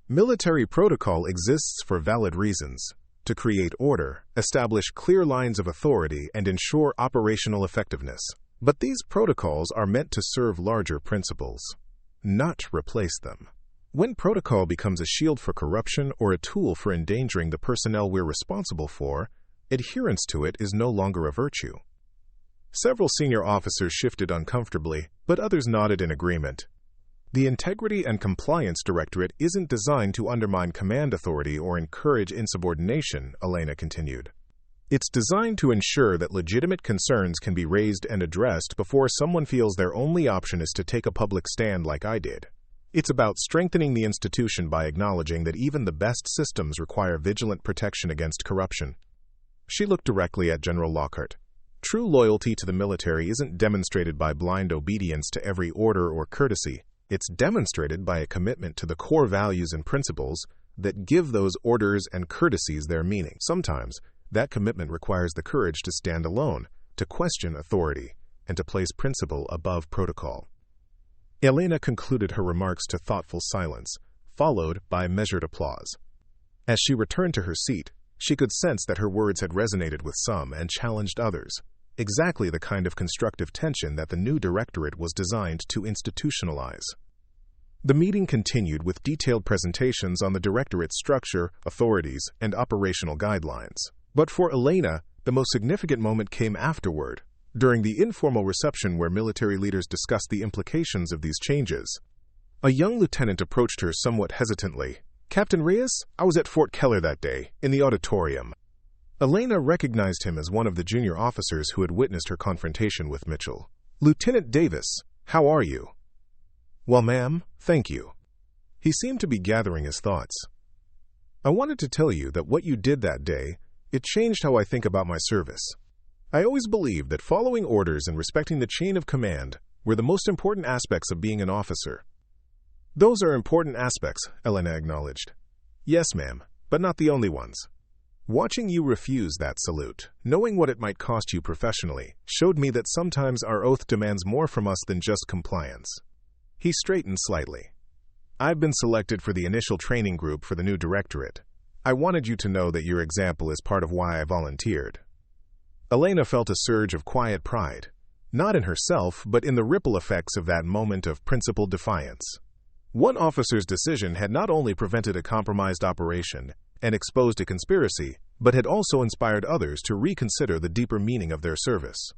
Military protocol exists for valid reasons, to create order, establish clear lines of authority, and ensure operational effectiveness. But these protocols are meant to serve larger principles, not replace them. When protocol becomes a shield for corruption or a tool for endangering the personnel we're responsible for, adherence to it is no longer a virtue. Several senior officers shifted uncomfortably, but others nodded in agreement. The Integrity and Compliance Directorate isn't designed to undermine command authority or encourage insubordination, Elena continued. It's designed to ensure that legitimate concerns can be raised and addressed before someone feels their only option is to take a public stand like I did. It's about strengthening the institution by acknowledging that even the best systems require vigilant protection against corruption. She looked directly at General Lockhart. True loyalty to the military isn't demonstrated by blind obedience to every order or courtesy. It's demonstrated by a commitment to the core values and principles that give those orders and courtesies their meaning. Sometimes, that commitment requires the courage to stand alone, to question authority, and to place principle above protocol. Elena concluded her remarks to thoughtful silence, followed by measured applause. As she returned to her seat, she could sense that her words had resonated with some and challenged others, exactly the kind of constructive tension that the new directorate was designed to institutionalize. The meeting continued with detailed presentations on the directorate's structure, authorities, and operational guidelines. But for Elena, the most significant moment came afterward, during the informal reception where military leaders discussed the implications of these changes. A young lieutenant approached her somewhat hesitantly. Captain Reyes, I was at Fort Keller that day, in the auditorium. Elena recognized him as one of the junior officers who had witnessed her confrontation with Mitchell. Lieutenant Davis, how are you? Well, ma'am, thank you. He seemed to be gathering his thoughts. I wanted to tell you that what you did that day, it changed how I think about my service. I always believed that following orders and respecting the chain of command were the most important aspects of being an officer. Those are important aspects, Elena acknowledged. Yes, ma'am, but not the only ones. Watching you refuse that salute, knowing what it might cost you professionally, showed me that sometimes our oath demands more from us than just compliance. He straightened slightly. I've been selected for the initial training group for the new directorate. I wanted you to know that your example is part of why I volunteered. Elena felt a surge of quiet pride, not in herself, but in the ripple effects of that moment of principled defiance. One officer's decision had not only prevented a compromised operation and exposed a conspiracy, but had also inspired others to reconsider the deeper meaning of their service.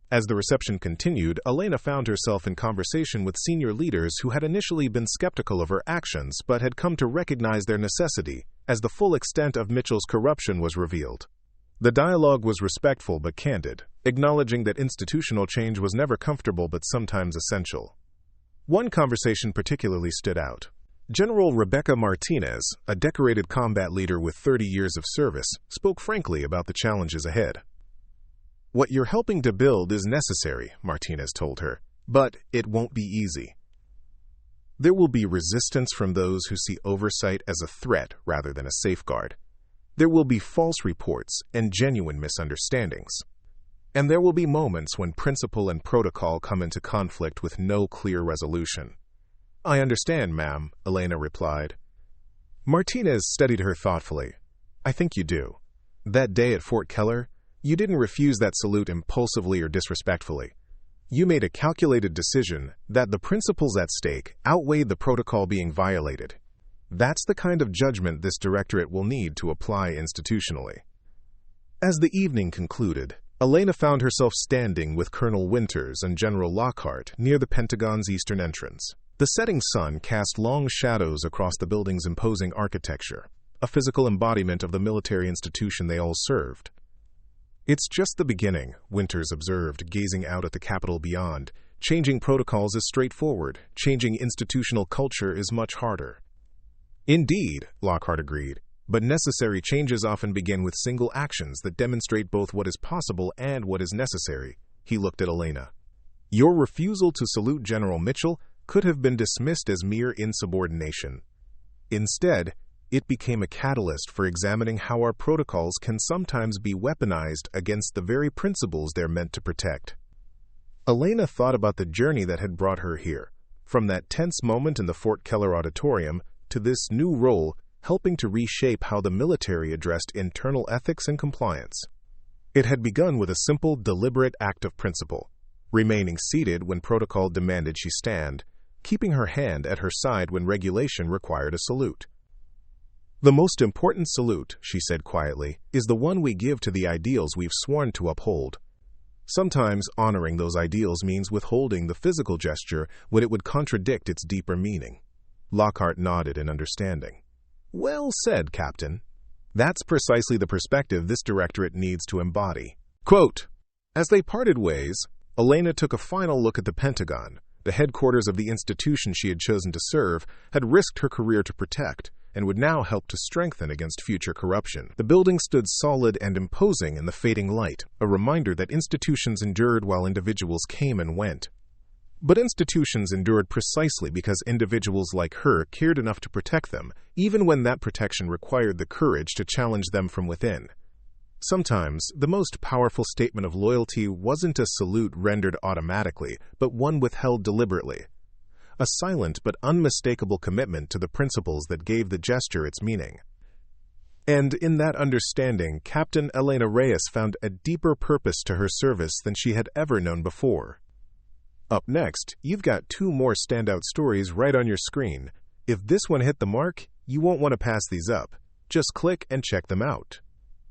As the reception continued, Elena found herself in conversation with senior leaders who had initially been skeptical of her actions but had come to recognize their necessity as the full extent of Mitchell's corruption was revealed. The dialogue was respectful but candid, acknowledging that institutional change was never comfortable but sometimes essential. One conversation particularly stood out. General Rebecca Martinez, a decorated combat leader with 30 years of service, spoke frankly about the challenges ahead. What you're helping to build is necessary, Martinez told her, but it won't be easy. There will be resistance from those who see oversight as a threat rather than a safeguard. There will be false reports and genuine misunderstandings. And there will be moments when principle and protocol come into conflict with no clear resolution. I understand, ma'am, Elena replied. Martinez studied her thoughtfully. I think you do. That day at Fort Keller, you didn't refuse that salute impulsively or disrespectfully. You made a calculated decision that the principles at stake outweighed the protocol being violated. That's the kind of judgment this directorate will need to apply institutionally. As the evening concluded, Elena found herself standing with Colonel Winters and General Lockhart near the Pentagon's eastern entrance. The setting sun cast long shadows across the building's imposing architecture, a physical embodiment of the military institution they all served. It's just the beginning, Winters observed, gazing out at the Capitol beyond. Changing protocols is straightforward. Changing institutional culture is much harder. Indeed, Lockhart agreed, but necessary changes often begin with single actions that demonstrate both what is possible and what is necessary. He looked at Elena. Your refusal to salute General Mitchell could have been dismissed as mere insubordination. Instead, it became a catalyst for examining how our protocols can sometimes be weaponized against the very principles they're meant to protect. Elena thought about the journey that had brought her here, from that tense moment in the Fort Keller auditorium to this new role helping to reshape how the military addressed internal ethics and compliance. It had begun with a simple, deliberate act of principle, remaining seated when protocol demanded she stand, keeping her hand at her side when regulation required a salute. The most important salute, she said quietly, is the one we give to the ideals we've sworn to uphold. Sometimes honoring those ideals means withholding the physical gesture when it would contradict its deeper meaning. Lockhart nodded in understanding. Well said, Captain. That's precisely the perspective this directorate needs to embody. Quote, as they parted ways, Elena took a final look at the Pentagon. The headquarters of the institution she had chosen to serve had risked her career to protect, and would now help to strengthen against future corruption. The building stood solid and imposing in the fading light, a reminder that institutions endured while individuals came and went. But institutions endured precisely because individuals like her cared enough to protect them, even when that protection required the courage to challenge them from within. Sometimes, the most powerful statement of loyalty wasn't a salute rendered automatically, but one withheld deliberately. A silent but unmistakable commitment to the principles that gave the gesture its meaning. And in that understanding, Captain Elena Reyes found a deeper purpose to her service than she had ever known before. Up next, you've got 2 more standout stories right on your screen. If this one hit the mark, you won't want to pass these up. Just click and check them out.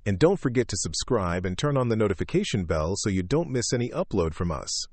And don't forget to subscribe and turn on the notification bell so you don't miss any upload from us.